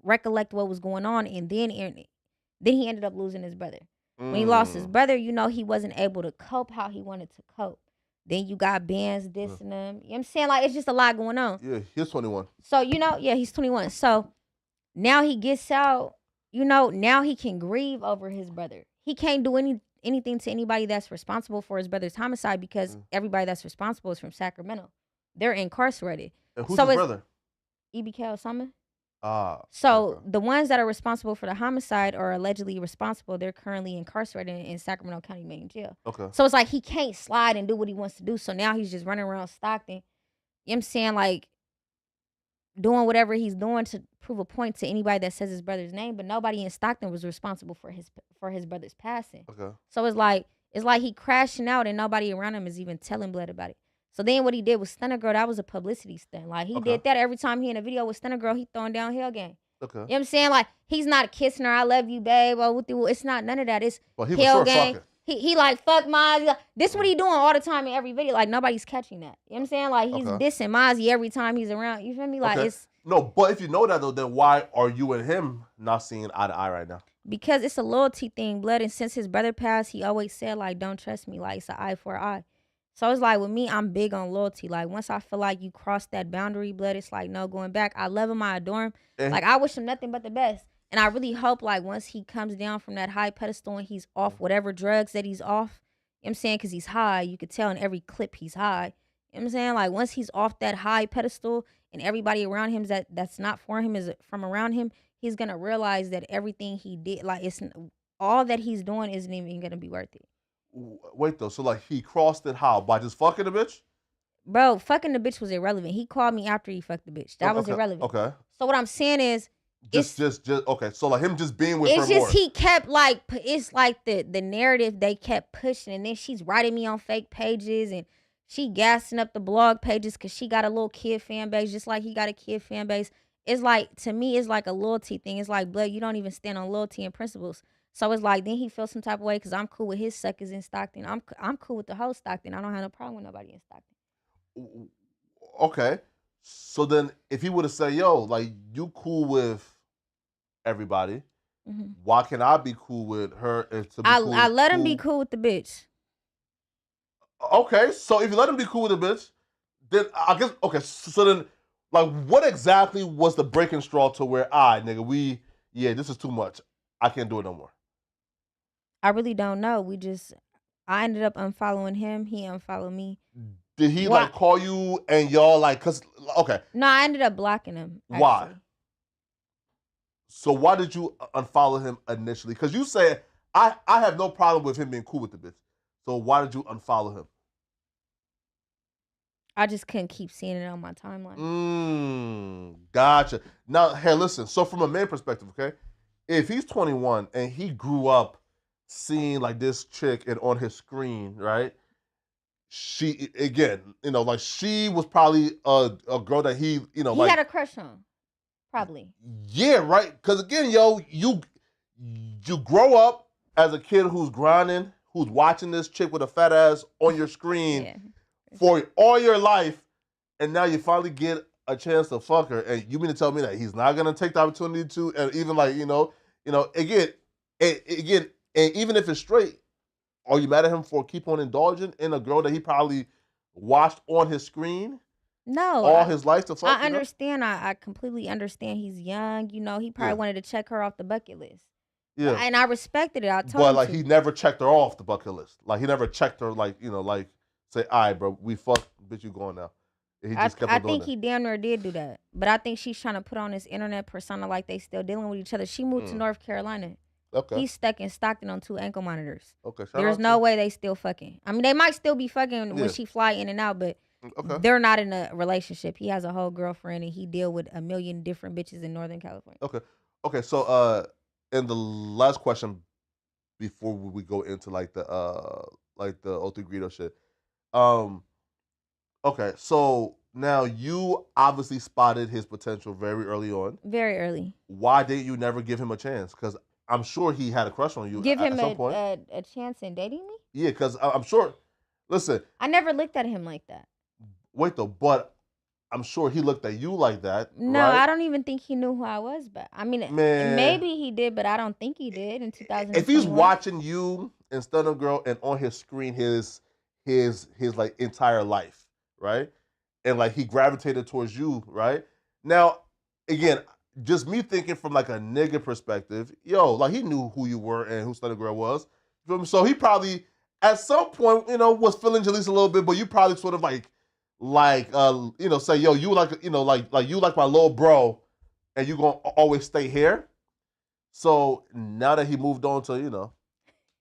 recollect what was going on, and then he ended up losing his brother. When he lost his brother, he wasn't able to cope how he wanted to cope. Then you got bands dissing him. You know what I'm saying? Like, it's just a lot going on. Yeah, he's 21. So, he's 21. So now he gets out, now he can grieve over his brother. He can't do anything to anybody that's responsible for his brother's homicide because everybody that's responsible is from Sacramento. They're incarcerated. And who's his brother? EBK Osama. So okay. The ones that are responsible for the homicide or allegedly responsible, they're currently incarcerated in Sacramento County Main Jail. Okay. So it's like he can't slide and do what he wants to do. So now he's just running around Stockton. You know what I'm saying? Like, doing whatever he's doing to prove a point to anybody that says his brother's name, but nobody in Stockton was responsible for his brother's passing. Okay. So it's like he crashing out and nobody around him is even telling Blood about it. So then what he did with Stunner Girl, that was a publicity stunt. Like, he did that every time he in a video with Stunner Girl, he throwing down Hell Gang. Okay. You know what I'm saying? Like, he's not kissing her, I love you, babe. It's not none of that. It's he Hell was Gang. Fucking. He like, fuck Mozzie. This is what he doing all the time in every video. Like, nobody's catching that. You know what I'm saying? Like, he's dissing Mozzie every time he's around. You feel me? Like, it's... No, but if you know that though, then why are you and him not seeing eye to eye right now? Because it's a loyalty thing, blood. And since his brother passed, he always said, like, don't trust me. Like, it's an eye for an eye. So it's like with me, I'm big on loyalty. Like, once I feel like you cross that boundary, blood, it's like, no going back. I love him. I adore him. Like, I wish him nothing but the best. And I really hope, like, once he comes down from that high pedestal and he's off whatever drugs that he's off, you know what I'm saying? Because he's high. You could tell in every clip he's high. You know what I'm saying? Like, once he's off that high pedestal and everybody around him that's not for him is from around him, he's going to realize that everything he did, like, it's all that he's doing isn't even going to be worth it. Wait, though. So, like, he crossed it how? By just fucking the bitch? Bro, fucking the bitch was irrelevant. He called me after he fucked the bitch. That was irrelevant. Okay. So what I'm saying is, okay. So like him just being with her more. It's just he kept like, it's like the narrative they kept pushing, and then she's writing me on fake pages, and she gassing up the blog pages because she got a little kid fan base, just like he got a kid fan base. It's like, to me, it's like a loyalty thing. It's like, blood, you don't even stand on loyalty and principles. So it's like, then he feels some type of way because I'm cool with his suckers in Stockton. I'm cool with the whole Stockton. I don't have no problem with nobody in Stockton. Okay. So then if he would have said, yo, like, you cool with everybody, why can't I be cool with her? And to be I let him be cool with the bitch. Okay, so if you let him be cool with the bitch, then I guess, okay, so then, like, what exactly was the breaking straw to where, nigga, this is too much. I can't do it no more. I really don't know. I ended up unfollowing him. He unfollowed me. Did he, like, call you and y'all, like, okay. No, I ended up blocking him. Actually. Why? So why did you unfollow him initially? Because you said, I have no problem with him being cool with the bitch. So why did you unfollow him? I just couldn't keep seeing it on my timeline. Gotcha. Now, hey, listen. So from a man perspective, okay, if he's 21 and he grew up seeing like this chick and on his screen, right? She, again, like she was probably a girl that he had a crush on, probably. Yeah, right. Because again, yo, you grow up as a kid who's grinding, who's watching this chick with a fat ass on your screen for all your life, and now you finally get a chance to fuck her, and you mean to tell me that he's not gonna take the opportunity to, and even like again, and even if it's straight, are you mad at him for keep on indulging in a girl that he probably watched on his screen? No, all his life to fuck. I understand. I completely understand. He's young. He probably wanted to check her off the bucket list. Yeah, and I respected it. I told him. But like he never checked her off the bucket list. Like he never checked her. Like like say, all right, bro, we fucked, bitch, you going now. And he just kept on doing think he damn near did do that. But I think she's trying to put on this internet persona like they still dealing with each other. She moved to North Carolina. Okay. He's stuck in Stockton on 2 ankle monitors. Okay. There's no way they still fucking. I mean, they might still be fucking when she fly in and out, but they're not in a relationship. He has a whole girlfriend and he deal with a million different bitches in Northern California. Okay. So and the last question before we go into like the O3 Greedo shit. Okay, so now you obviously spotted his potential very early on. Very early. Why didn't you never give him a chance? Because I'm sure he had a crush on you. Give him at some point. a chance in dating me? Yeah, because I'm sure. Listen. I never looked at him like that. Wait though, but I'm sure he looked at you like that. No, right? I don't even think he knew who I was. But I mean, maybe he did, but I don't think he did in 2000. If he's watching you and Stunner Girl and on his screen his like entire life. Right? And like he gravitated towards you, right? Now, again, just me thinking from like a nigga perspective, like he knew who you were and who Stunner Girl was. So he probably at some point, was feeling Jalisa a little bit, but you probably sort of like say, yo, you like, like you like my little bro, and you gonna always stay here. So now that he moved on to,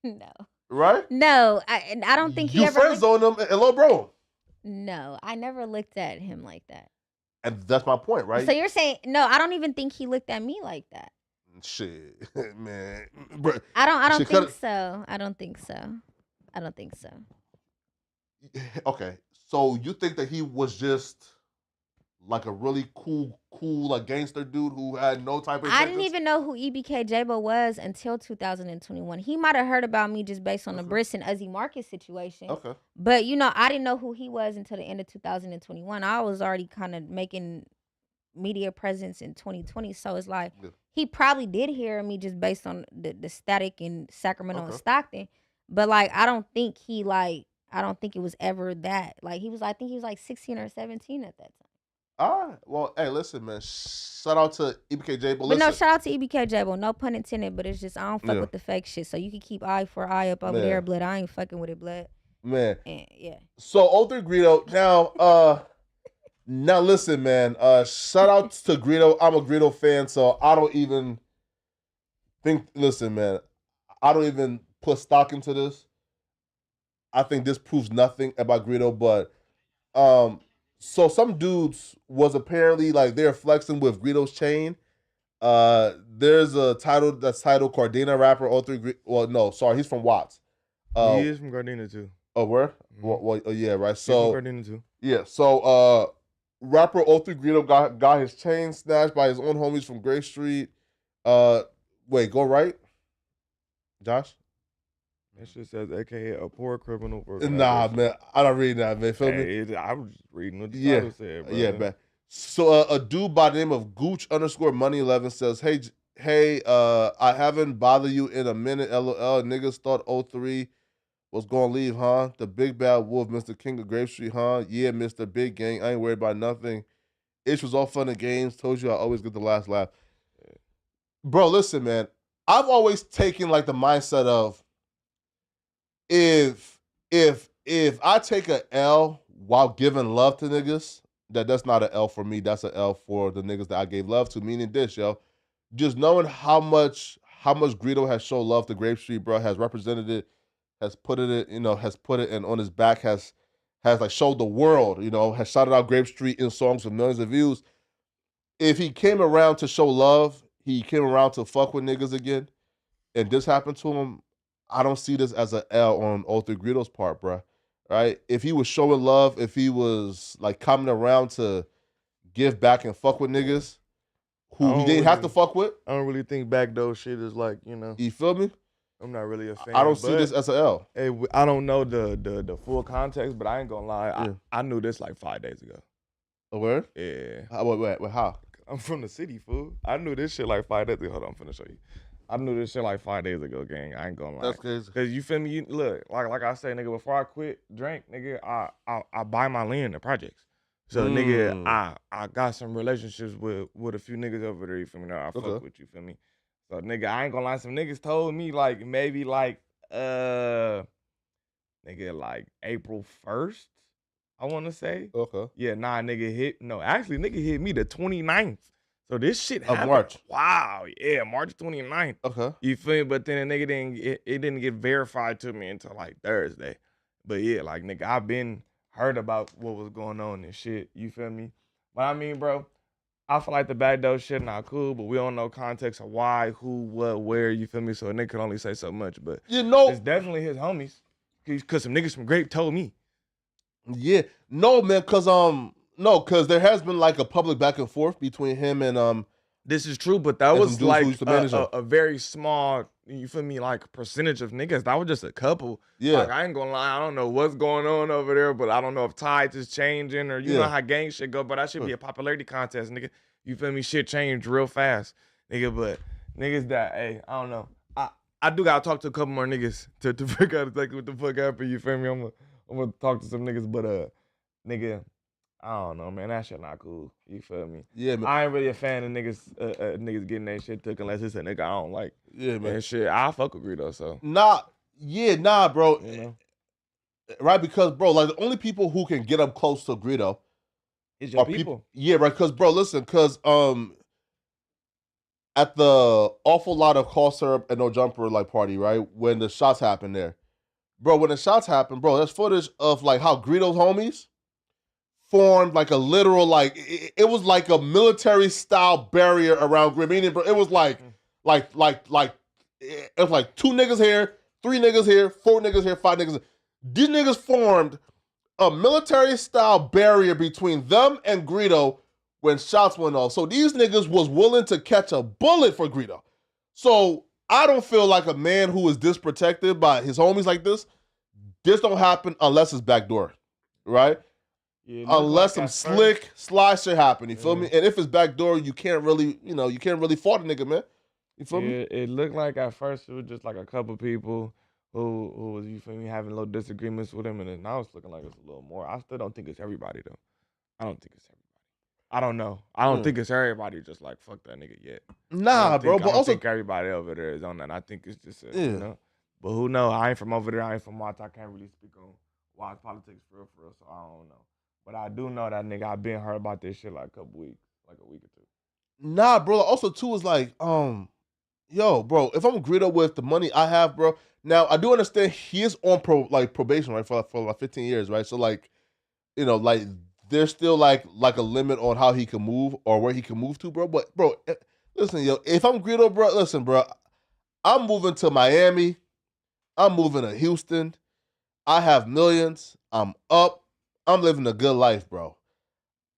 No. Right? No, I don't think he you ever. You friend zoned him and little bro. No, I never looked at him like that. And that's my point, right? So you're saying, no, I don't even think he looked at me like that. Shit, man. Bro, I don't think so. I don't think so. Okay, so you think that he was just like a really cool like gangster dude who had no type of I didn't even know who EBK Jabbo was until 2021. He might have heard about me just based on the Briss and Uzi Marcus situation. Okay. But I didn't know who he was until the end of 2021. I was already kind of making media presence in 2020. So it's like he probably did hear me just based on the static in Sacramento and Stockton. But like I don't think it was ever that. Like I think he was like 16 or 17 at that time. All right. Well, hey, listen, man. Shout out to EBK Jabbo. But no, shout out to EBK Jabbo. No pun intended, but it's just I don't fuck with the fake shit. So you can keep eye for eye up over there, blood. I ain't fucking with it, blood. Man. And, yeah. So 03 Greedo. Now listen, man. Shout out to Greedo. I'm a Greedo fan, so I don't even think. Listen, man. I don't even put stock into this. I think this proves nothing about Greedo, but so some dudes was apparently like they're flexing with Greedo's chain. There's a title that's titled Cardena rapper 03 well, no, sorry, he's from Watts. He is from Gardena too. Oh, where? Mm-hmm. Well, yeah, right. So he's from Gardena too. Yeah, so rapper 03 Greedo got his chain snatched by his own homies from Gray Street. Wait, go right, Josh. That shit says, AKA a poor criminal. Nah, man, I don't read that, man. Feel me? I was just reading what the title said, bro. Yeah, man. So a dude by the name of Gooch_Money11 says, hey, I haven't bothered you in a minute, LOL. Niggas thought 03 was gonna leave, huh? The big bad wolf, Mr. King of Grave Street, huh? Yeah, Mr. Big Gang, I ain't worried about nothing. It was all fun and games. Told you I always get the last laugh. Bro, listen, man. I've always taken like the mindset of if I take a L while giving love to niggas, that's not an L for me. That's an L for the niggas that I gave love to. Meaning this, yo, just knowing how much Greedo has shown love to Grape Street, bro, has represented it, has put it and on his back, has like showed the world, has shouted out Grape Street in songs with millions of views. If he came around to show love, he came around to fuck with niggas again, and this happened to him, I don't see this as an L on 03 Greedo's part, bro. Right? If he was showing love, if he was like coming around to give back and fuck with niggas who he didn't have to fuck with. I don't really think backdoor shit is like, You feel me? I'm not really a fan. I don't see this as an L. Hey, I don't know the full context, but I ain't gonna lie. I knew this like 5 days ago. A word? Yeah. Wait, how? I'm from the city, fool. I knew this shit like 5 days ago. Hold on, I'm finna show you. I knew this shit like 5 days ago, gang. I ain't gonna lie. That's crazy. Cause you feel me? Look, like I say, nigga, before I quit drink, nigga, I buy my land in the projects. So nigga, I got some relationships with a few niggas over there, you feel me? Now I fuck with you, feel me? So nigga, I ain't gonna lie, some niggas told me like maybe like nigga like April 1st, I wanna say. Okay. Yeah, nigga hit me the 29th. So this shit happened. March. Wow, yeah, March 29th. Okay. You feel me? But then the nigga didn't get verified to me until like Thursday. But yeah, like nigga, I've been heard about what was going on and shit. You feel me? But I mean, bro, I feel like the backdoor shit not cool, but we don't know context of why, who, what, where, you feel me? So a nigga can only say so much. But it's definitely his homies. Cause some niggas from Grape told me. Yeah. No, man, cause there has been like a public back and forth between him and This is true, but that was like a very small, you feel me, like percentage of niggas. That was just a couple. Yeah. Like I ain't gonna lie, I don't know what's going on over there, but I don't know if tides is changing or you know how gang shit go, but that should be a popularity contest, nigga. You feel me? Shit changed real fast, nigga. But niggas that, hey, I don't know. I do gotta talk to a couple more niggas to figure out exactly what the fuck happened. You feel me? I'm gonna talk to some niggas, but nigga, I don't know, man. That shit not cool. You feel me? Yeah, man. I ain't really a fan of niggas getting that shit took unless it's a nigga I don't like. Yeah, man. And shit, I fuck with Greedo, so. Nah, bro. You know? Right, because, bro, like, the only people who can get up close to Greedo is your people. Yeah, right, because, bro, listen, because at the awful lot of cough syrup and no jumper, like, party, right, when the shots happened there, bro, when the shots happened, bro, there's footage of, like, how Greedo's homies formed like a literal, like, it was like a military style barrier around Grim. Meaning, bro, it was like it was like 2 niggas here, 3 niggas here, 4 niggas here, 5 niggas here. These niggas formed a military style barrier between them and Greedo when shots went off. So these niggas was willing to catch a bullet for Greedo. So I don't feel like a man who is this protected by his homies like this don't happen unless it's backdoor, right? unless some slick slide shit happen. You feel me? And if it's backdoor, you can't really fault a nigga, man. You feel me? It looked like at first it was just like a couple people who was, you feel me, having little disagreements with him, and then now it's looking like it's a little more. I still don't think it's everybody though. I don't think it's everybody. I don't know. I don't think it's everybody just like fuck that nigga yet. Nah, bro. But I don't also think everybody over there is on that. I think it's just you know. But who knows? I ain't from over there. I ain't from Watts. I can't really speak on Watts politics for real. So I don't know. But I do know that nigga. I've been heard about this shit like a week or two. Nah, bro. Also, too, is like, yo, bro. If I'm Greedo with the money I have, bro. Now I do understand he is on probation, right, for like 15 years, right? So like, you know, like there's still like a limit on how he can move or where he can move to, bro. But bro, listen, yo, if I'm Greedo, bro, listen, bro. I'm moving to Miami. I'm moving to Houston. I have millions. I'm up. I'm living a good life, bro.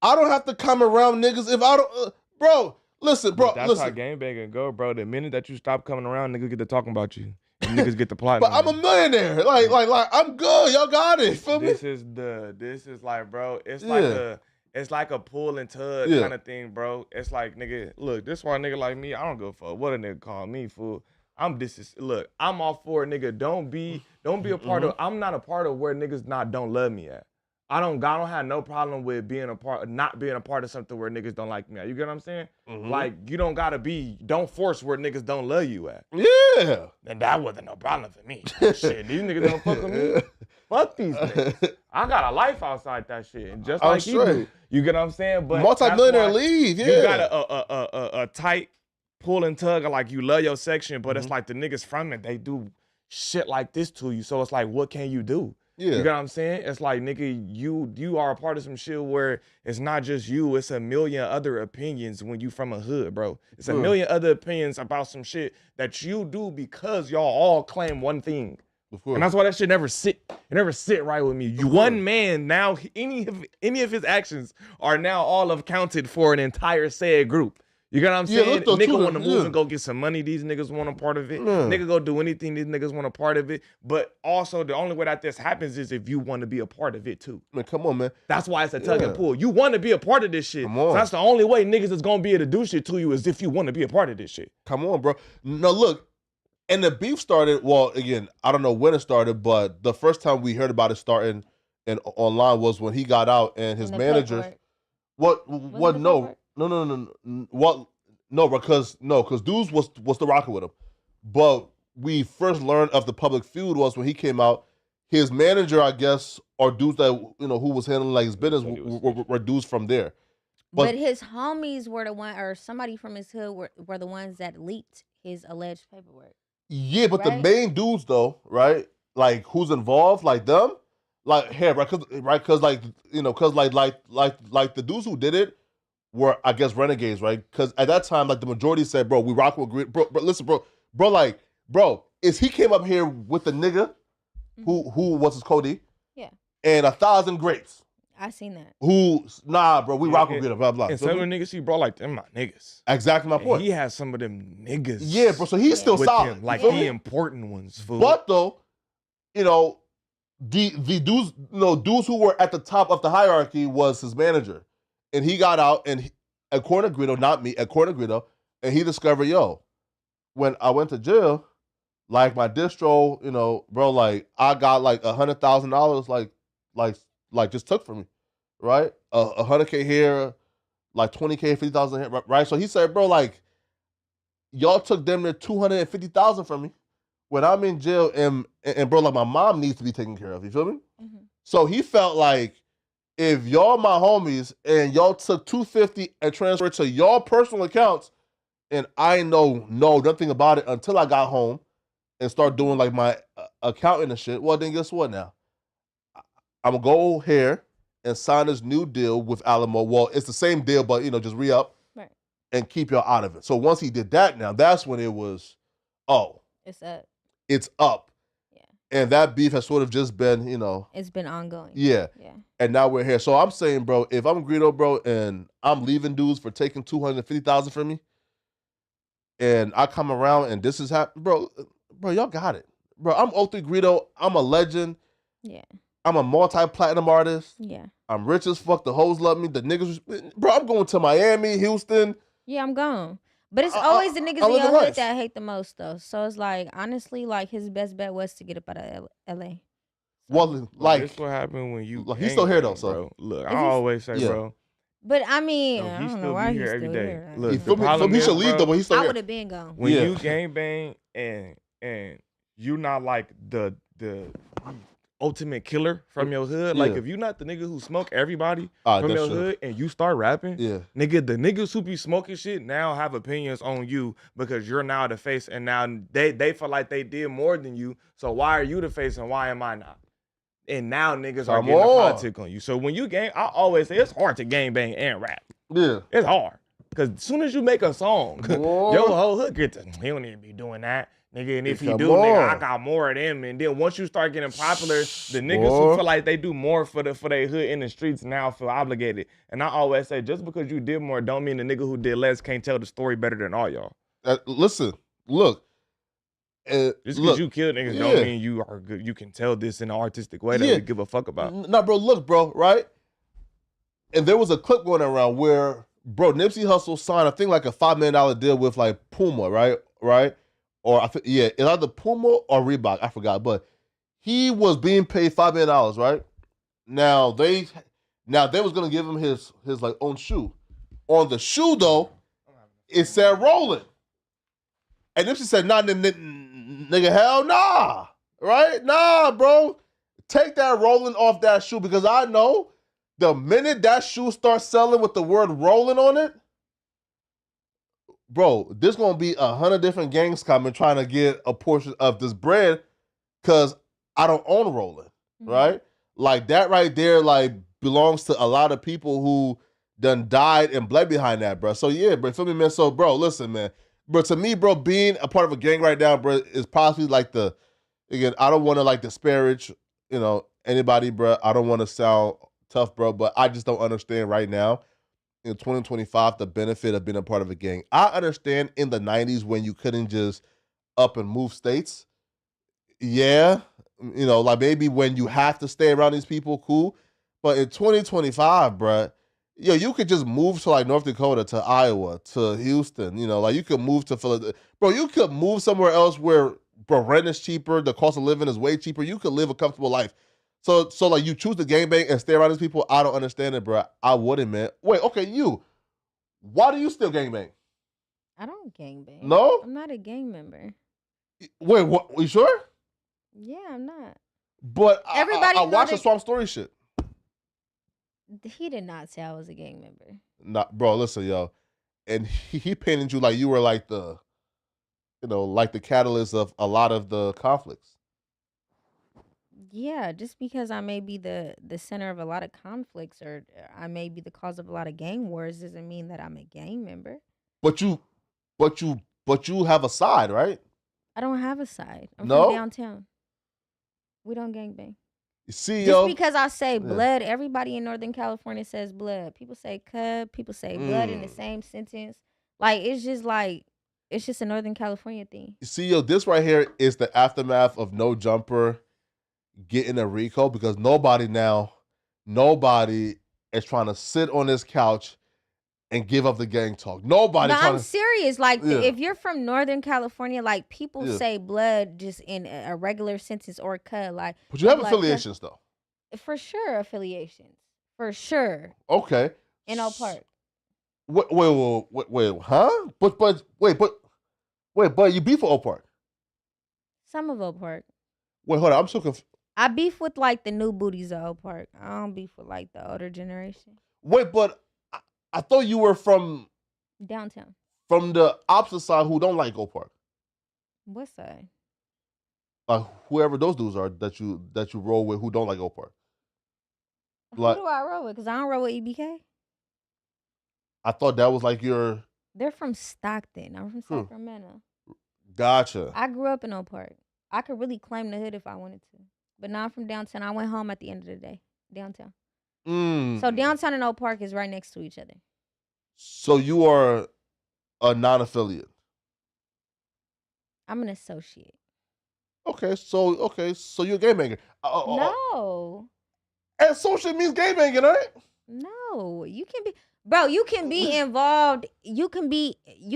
I don't have to come around niggas if I don't, bro. Listen, bro. That's how gangbanging go, bro. The minute that you stop coming around, niggas get to talking about you. And niggas get to plotting. But I'm a millionaire. Like I'm good. Y'all got it. Feel me? This is like, bro. It's like a pull and tug kind of thing, bro. It's like, nigga, look, this why a nigga like me, I don't give a fuck what a nigga call me, fool. Look, I'm all for it, nigga. Don't be a part of. I'm not a part of where niggas don't love me at. I don't have no problem with not being a part of something where niggas don't like me at. You get what I'm saying? Like, you don't force where niggas don't love you at. Yeah. And that wasn't no problem for me. Shit, these niggas don't fuck with me. Fuck these niggas. I got a life outside that shit. And just like you do. You get what I'm saying? But multi-millionaire leave, yeah. You got a tight pull and tug of like you love your section, but it's like the niggas from it, they do shit like this to you. So it's like, what can you do? Yeah. You get what I'm saying? It's like, nigga, you are a part of some shit where it's not just you, it's a million other opinions when you from a hood, bro. It's a million other opinions about some shit that you do because y'all all claim one thing. And that's why that shit never sit right with me. You one man, now any of his actions are now all accounted for an entire said group. You get what I'm saying? Nigga want to move and go get some money. These niggas want a part of it. Nigga go do anything. These niggas want a part of it. But also, the only way that this happens is if you want to be a part of it too. Man, come on, man. That's why it's a tug and pull. You want to be a part of this shit. Come on. So that's the only way niggas is going to be able to do shit to you is if you want to be a part of this shit. Come on, bro. No, look. And the beef started, well, again, I don't know when it started, but the first time we heard about it starting and online was when he got out and his managers. No, because dudes was still rocking with him. But we first learned of the public feud was when he came out. His manager, I guess, or dudes that who was handling like his business were dudes from there. But his homies were the one, or somebody from his hood were the ones that leaked his alleged paperwork. Yeah, but the main dudes though, right? Like who's involved, like them, like here, right? Because like the dudes who did it were, I guess, renegades, right? Because at that time, like the majority said, bro, we rock with Greedo. Bro, listen, bro, is he came up here with the nigga who was his Cody? Yeah. And 1,000 grapes. I seen that. Bro, we rock with Greedo, blah, blah. And some of the niggas he brought, like, them my niggas. Exactly my point. He has some of them niggas. Yeah, bro, so he's still solid. Him, like the important ones, fool. But though, the dudes, dudes who were at the top of the hierarchy was his manager. And he got out, and according to Greedo, not me, according to Greedo, and he discovered, when I went to jail, like my distro, bro, like I got like $100,000, like just took from me, right? 100K here, like 20K, 50,000 here, right? So he said, bro, like y'all took them there 250,000 from me when I'm in jail, and bro, like my mom needs to be taken care of. You feel me? Mm-hmm. So he felt like, if y'all my homies and y'all took 250 and transferred to y'all personal accounts, and I know nothing about it until I got home and start doing like my accounting and shit, well then guess what now? I'm gonna go here and sign this new deal with Alamo. Well, it's the same deal, but just re-up and keep y'all out of it. So once he did that, now that's when it was, it's up. It's up. And that beef has sort of just been, it's been ongoing. Yeah. And now we're here. So I'm saying, bro, if I'm Greedo, bro, and I'm leaving dudes for taking 250,000 from me, and I come around and this is happening, bro, y'all got it. Bro, I'm 03 Greedo. I'm a legend. Yeah. I'm a multi-platinum artist. Yeah. I'm rich as fuck. The hoes love me. The niggas, bro. I'm going to Miami, Houston. Yeah, I'm gone. But it's always the niggas in your hood that I hate the most, though. So it's like, honestly, like his best bet was to get up out of LA. Well, like this what happened when you. He's still here though, so bro. Look, I always say, bro. But I mean, no, I don't know why he's still every day. here. Look, he should leave though, but he's still here. I would have been gone. When you gangbang and you not like the ultimate killer from your hood, like if you not the nigga who smoke everybody from your hood and you start rapping, nigga, the niggas who be smoking shit now have opinions on you because you're now the face, and now they feel like they did more than you. So why are you the face and why am I not? And now niggas are getting a politic on you. So when you gang, I always say it's hard to gangbang and rap. Yeah. It's hard. Because as soon as you make a song, your whole hood gets he don't even be doing that. Nigga, and if he do, nigga, I got more of them. And then once you start getting popular, the niggas who feel like they do more for their hood in the streets now feel obligated. And I always say, just because you did more don't mean the nigga who did less can't tell the story better than all y'all. Listen, look. Just because you kill niggas don't mean you are good. You can tell this in an artistic way that we give a fuck about. Nah, bro, look, bro, right? And there was a clip going around where, bro, Nipsey Hussle signed, I think, like a $5 million deal with like Puma, right? Or I think, it's either Puma or Reebok, I forgot. But he was being paid $5 million, right? Now they was gonna give him his like own shoe. On the shoe though, it said Rolling. And Nipsey said, nah, nigga, hell nah. Right? Nah, bro. Take that Rolling off that shoe because I know the minute that shoe starts selling with the word Rolling on it, bro, there's going to be 100 different gangs coming trying to get a portion of this bread because I don't own Rolling, right? Like that right there, like belongs to a lot of people who done died and bled behind that, bro. So yeah, bro, feel me, man? So, bro, listen, man. Bro, to me, bro, being a part of a gang right now, bro, is possibly like again, I don't want to like disparage, anybody, bro. I don't want to sound tough, bro, but I just don't understand right now in 2025 the benefit of being a part of a gang. I understand in the 90s when you couldn't just up and move states. Yeah, like maybe when you have to stay around these people, cool. But in 2025, bro, you could just move to like North Dakota, to Iowa, to Houston, like you could move to Philadelphia. Bro, you could move somewhere else where, bro, rent is cheaper, the cost of living is way cheaper. You could live a comfortable life. So like you choose to gangbang and stay around these people, I don't understand it, bro. I wouldn't, man. Wait, okay, why do you still gangbang? I don't gangbang. No? I'm not a gang member. Wait, what? You sure? Yeah, I'm not. But everybody I watched the Swamp Story shit. He did not say I was a gang member. Nah, bro, listen, yo. And he painted you like you were like the, like the catalyst of a lot of the conflicts. Yeah, just because I may be the center of a lot of conflicts or I may be the cause of a lot of gang wars doesn't mean that I'm a gang member. But you have a side, right? I don't have a side. I'm from downtown. We don't gangbang. You see, just because I say blood, everybody in Northern California says blood. People say cub, people say blood in the same sentence. Like it's just a Northern California thing. You see, this right here is the aftermath of No Jumper getting a RICO because nobody is trying to sit on this couch and give up the gang talk. Nobody. No, I'm serious. Like if you're from Northern California, like people say blood just in a regular sentence or cut. Like, but you have affiliations though. For sure, affiliations. For sure. Okay. In Oak Park. Wait, huh? But you beef with Oak Park. Some of Oak Park. Wait, hold on. I'm so confused. I beef with like the new booties of Oak Park. I don't beef with like the older generation. Wait, but I thought you were from downtown. From the opposite side who don't like Oak Park. What side? Like whoever those dudes are that you roll with who don't like Oak Park. Who do I roll with? Because I don't roll with EBK. I thought that was like your... They're from Stockton. I'm from Sacramento. Gotcha. I grew up in Oak Park. I could really claim the hood if I wanted to. But now I'm from downtown. I went home at the end of the day. Downtown. So downtown and Oak Park is right next to each other. So you are a non-affiliate? I'm an associate. Okay, so you're a game maker. No. And social means gangbanging, right? No, you can be, bro. You can be involved. You can be Hell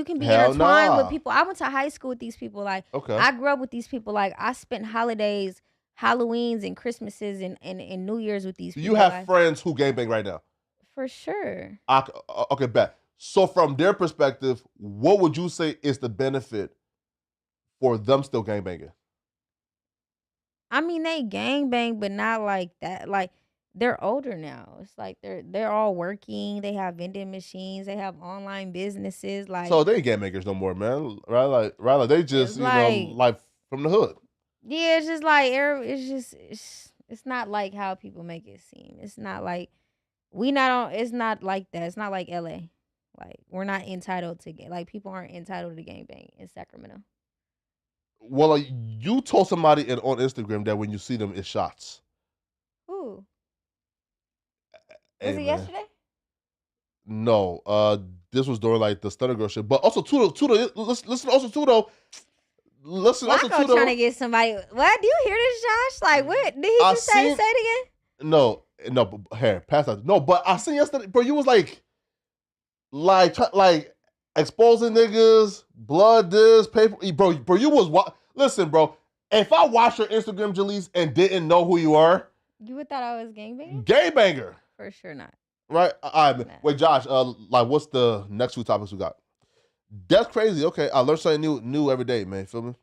intertwined nah. with people. I went to high school with these people. Like, Okay. I grew up with these people. Like, I spent holidays, Halloweens, and Christmases, and New Year's with these people. You have like, friends who gangbang right now. for sure. Okay, bet. So from their perspective, what would you say is the benefit for them still gangbanging? I mean, they gangbang, but not like that. Like, they're older now. It's like they're all working. They have vending machines. They have online businesses. Like, So they ain't gangbangers no more, man. Right? Like they just, It's you like- know, like from the hood. yeah, it's just like it's not like how people make it seem. It's not like it's not like that. It's not like LA. Like, we're not entitled to like, people aren't entitled to gangbang in Sacramento. Well, like, you told somebody on Instagram that when you see them, it's shots. Ooh. Hey, Was it man. yesterday? No, this was during like the Stunner Girl shit. But also Tudo, listen also Tudo. Listen also Flacco Tudo. trying to get somebody. What? Do you hear this, Josh? Like, what? Did he I just say seen- it again? No, but here, pass that. No, but I seen yesterday, bro. You was like exposing niggas, blood this, paper, bro. You was listen, bro. If I watched your Instagram, Jalisa, and didn't know who you are, You would thought I was gangbang? gangbanger, For sure not. right? All right, Nah. wait, Josh. Like, what's the next 2 topics we got? That's crazy. Okay, I learn something new every day, man. Feel me?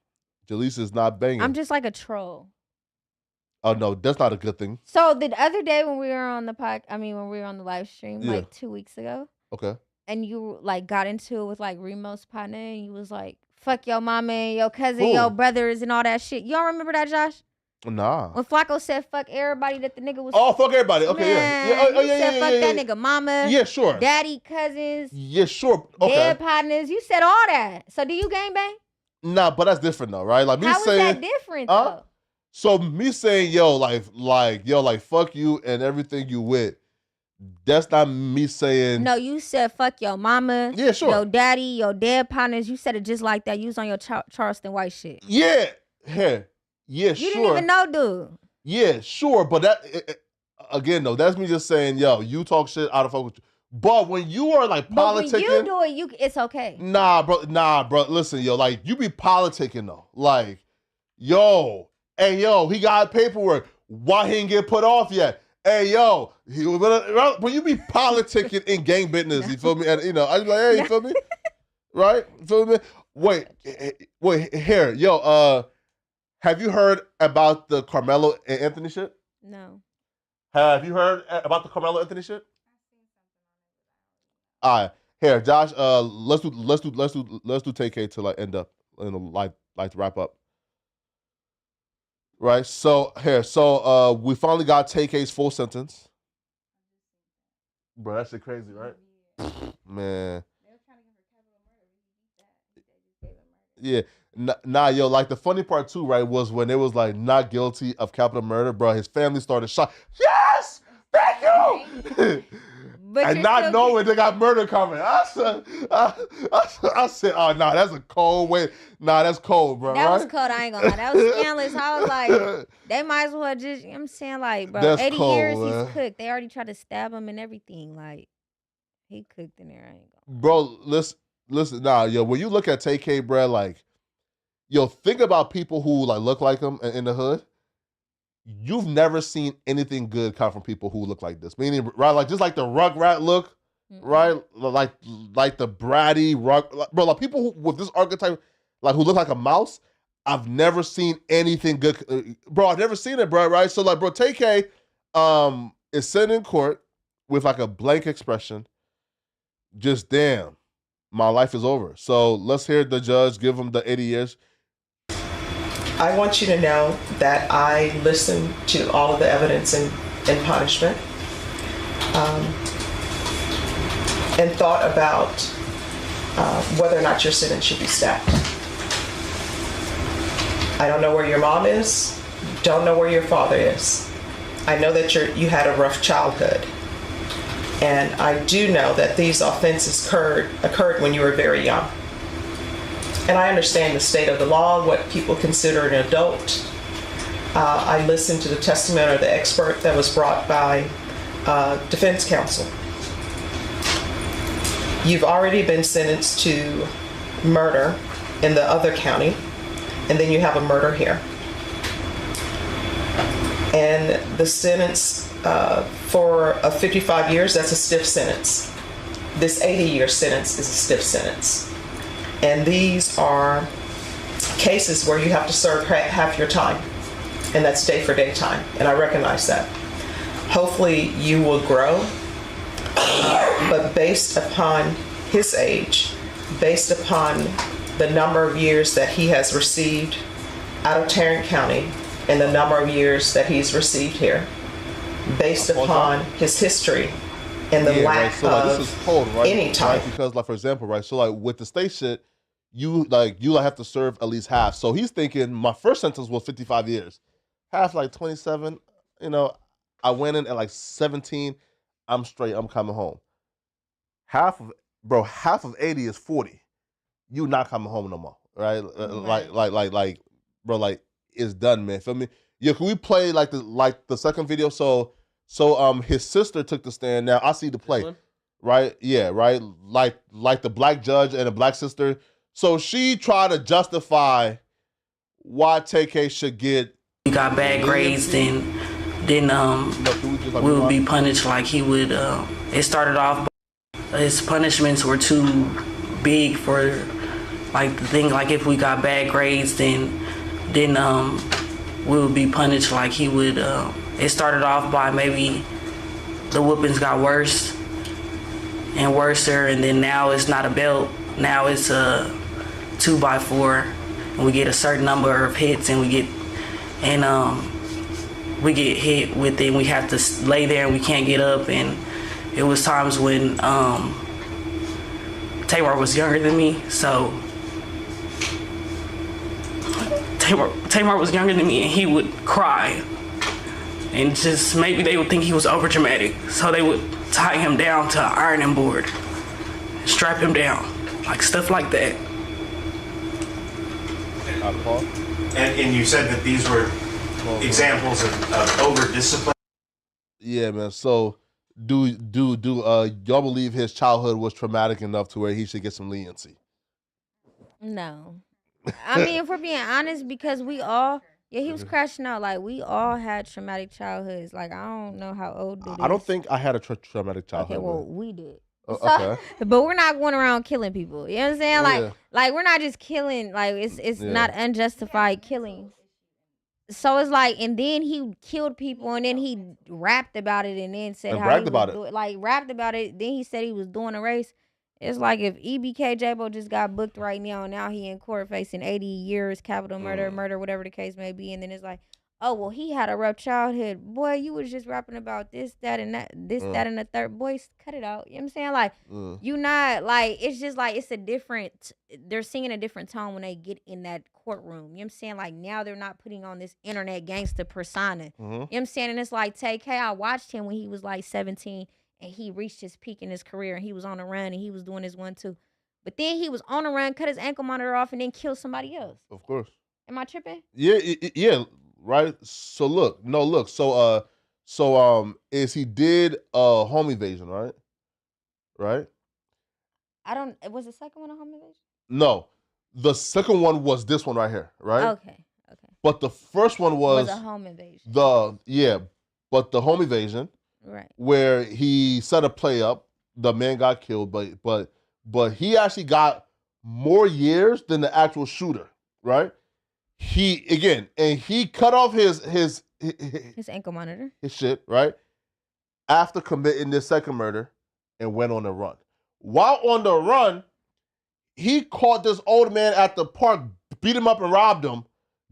Jalisa is not banging. I'm just like a troll. Oh no, that's not a good thing. So the other day when we were on the when we were on the live stream, Yeah. like 2 weeks ago, Okay. and you like got into it with like Remo's partner, and you was like, "Fuck your mama and your cousin, Who? your brothers, and all that shit." You don't remember that, Josh? Nah. When Flacco said "fuck everybody," that the nigga was. Oh, fuck everybody. Okay, Man, yeah. you said fuck that nigga mama, Yeah, sure. daddy, cousins, Yeah, sure. Okay. dead partners. You said all that. So do you gangbang? Nah, but that's different though, right? Like me How is saying, that different Huh? though? so me saying, yo, fuck you and everything you with. That's not me saying. No, you said fuck your mama, Yeah, sure. your daddy, your dead partners. You said it just like that. You was on your Charleston White shit. Yeah, yeah, You sure. didn't even know, dude. Yeah, sure. But that again, though, that's me just saying, yo, you talk shit out of fuck with you. But when you are like But when politicking, you do it, it's okay. nah, bro. Listen, yo, like you be politicking though. Like, yo, hey, yo, he got paperwork. Why he didn't get put off yet? Hey, yo, when you be politicking in gang business, you feel me? And you know, I'm like, hey, you feel me? Right? You feel me? Wait, here, yo, have you heard about the Carmelo and Anthony shit? No. Have you heard about the Carmelo Anthony shit? All right, here, Josh. Let's do TK to like end up like to wrap up. Right. So here, we finally got TK's full sentence. Bro, that shit crazy, right? Man. Yeah. Nah, yo, like the funny part too, right, was when it was like not guilty of capital murder, bro. His family started shock. Yes, thank you. But And you're not still knowing they got murder coming. I said, oh nah, that's a cold way. Nah, that's cold, bro. That right? was cold. I ain't gonna lie. That was scandalous. I was like, they might as well just. I'm saying, like, bro, That's 80 cold, years man. he's cooked. They already tried to stab him and everything. Like, he cooked in there. I ain't gonna. Bro, listen, nah, yo, when you look at TK, bro, like, yo, think about people who like look like him in the hood. You've never seen anything good come from people who look like this. Meaning, right, like just like the Rugrat look, right, like the bratty bro, like people who, with this archetype, like who look like a mouse. I've never seen anything good, bro. I've never seen it, bro. Right, so like, bro, TK, is sitting in court with like a blank expression. Just damn, my life is over. So let's hear the judge give him the 80 years. I want you to know that I listened to all of the evidence in punishment and thought about whether or not your sentence should be stacked. I don't know where your mom is, don't know where your father is. I know that you had a rough childhood. And I do know that these offenses occurred when you were very young. And I understand the state of the law, what people consider an adult. I listened to the testimony of the expert that was brought by defense counsel. You've already been sentenced to murder in the other county, and then you have a murder here. And the sentence for 55 years, that's a stiff sentence. This 80-year sentence is a stiff sentence. And these are cases where you have to serve half your time, and that's day for day time, and I recognize that. Hopefully you will grow, but based upon his age, based upon the number of years that he has received out of Tarrant County and the number of years that he's received here, based upon his history and the lack right. So, like, this is cold, right? any time. Right? Because, like, for example, right, so like with the state shit, you have to serve at least half. So he's thinking my first sentence was 55 years. Half like 27, you know, I went in at like 17, I'm straight, I'm coming home. Half of 80 is 40. You not coming home no more, right? Bro, like it's done, man. Feel me? Yeah, can we play like the second video? So his sister took the stand. Now I see the play, right? Yeah, right. Like the black judge and the black sister. So she tried to justify why TK should get. He got bad grades, then we would be punished like he would. It started off, his punishments were too big for, like, the thing, like if we got bad grades, then we would be punished like he would. It started off by maybe the whoopings got worse and worser, and then now it's not a belt. Now it's a 2x4, and we get a certain number of hits, and we get hit with it, and we have to lay there and we can't get up. And it was times when Tamar was younger than me, so Tamar was younger than me, and he would cry, and just maybe they would think he was over dramatic, so they would tie him down to an ironing board, strap him down, like stuff like that. And you said that these were examples of over discipline. Yeah, man. So do y'all believe his childhood was traumatic enough to where he should get some leniency? No. I mean, if we're being honest, because we all, he was crashing out. Like, we all had traumatic childhoods. Like, I don't know how old it is. I don't think I had a traumatic childhood. Okay, well, we did. Okay. But we're not going around killing people. You know what I'm saying? Like we're not just killing. Like, it's not unjustified killing. So it's like, and then he killed people, and then he rapped about it, and then said how he was rapped about it. Then he said he was doing a race. It's like if EBK Jabbo just got booked right now, and now he in court facing 80 years, capital murder, whatever the case may be, and then it's like, oh, well, he had a rough childhood. Boy, you was just rapping about this, that, and that, that, and the third. Boy, cut it out. You know what I'm saying? Like, you not, like, it's just like, it's a different, they're singing a different tone when they get in that courtroom. You know what I'm saying? Like, now they're not putting on this internet gangster persona. You know what I'm saying? And it's like, TK, I watched him when he was like 17, and he reached his peak in his career, and he was on the run, and he was doing his 1-2. But then he was on the run, cut his ankle monitor off, and then killed somebody else. Of course. Am I tripping? Yeah. Right. So look. So is he did home evasion, right? Right. Was the second one a home evasion? No, the second one was this one right here, right? Okay. But the first one was a home invasion. But the home evasion, right? Where he set a play up, the man got killed, but he actually got more years than the actual shooter, right? He cut off his ankle monitor, his shit, right? After committing this second murder, and went on the run. While on the run, he caught this old man at the park, beat him up and robbed him,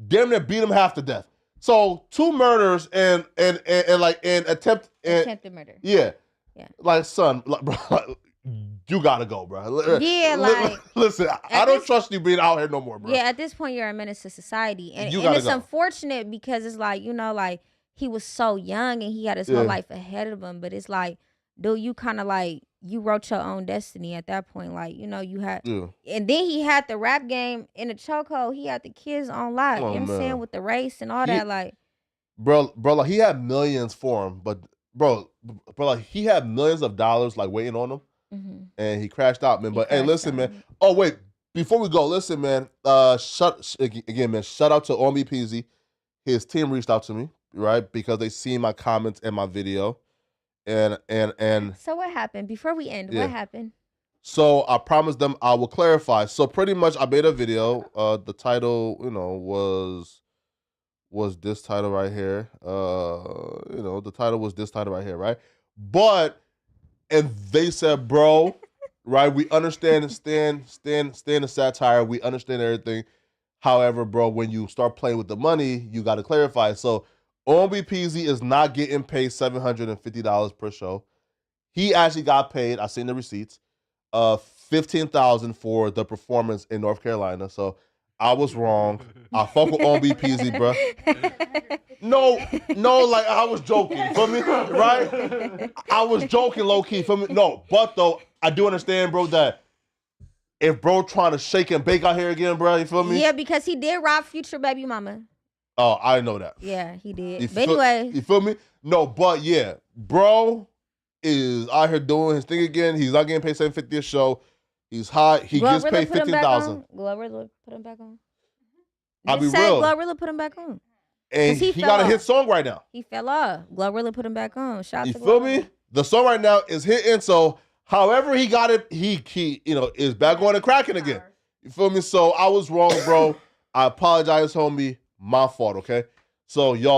damn near beat him half to death. So 2 murders and attempted murder. Yeah. Like, son, bro, you gotta go, bro. Yeah, listen, I don't trust you being out here no more, bro. Yeah, at this point, you're a menace to society, and it's unfortunate because it's like, like he was so young and he had his whole life ahead of him. But it's like, dude, you kind of like you wrote your own destiny at that point. Like, you had, and then he had the rap game in the chokehold. He had the kids on live. You know what I'm saying, with the race and all that. Like, bro, like he had millions for him, but bro, like he had millions of dollars like waiting on him, and he crashed out, man. But hey, listen, man. Oh wait, before we go, listen, man. Again, man. Shout out to Ombi Peasy. His team reached out to me, right, because they seen my comments in my video, and. So what happened before we end? Yeah. What happened? So I promised them I will clarify. So pretty much, I made a video. The title, was this title right here. The title was this title right here, right? And they said, bro, right? We understand the satire. We understand everything. However, bro, when you start playing with the money, you got to clarify. So Ombi Peasy is not getting paid $750 per show. He actually got paid. I seen the receipts. $15,000 for the performance in North Carolina. So I was wrong. I fuck with Ombi Peasy, bro. No, like I was joking. You feel me? Right? I was joking low key. Feel me? No, but though I do understand, bro, that if bro trying to shake and bake out here again, bro, you feel me? Yeah, because he did rob Future baby mama. Oh, I know that. Yeah, he did. You But anyway, you feel me? No, but yeah, bro is out here doing his thing again. He's not getting paid $750 a show. He's hot. He gets paid $15,000. Glorilla put him back on. I'll be Just real. Glorilla put him back on. And he got a hit song right now. He fell off. Glorilla put him back on. Shout You to feel Glorilla. me? The song right now is hitting. So however he got it, he is back on and cracking again. You feel me? So I was wrong, bro. I apologize, homie. My fault, okay? So y'all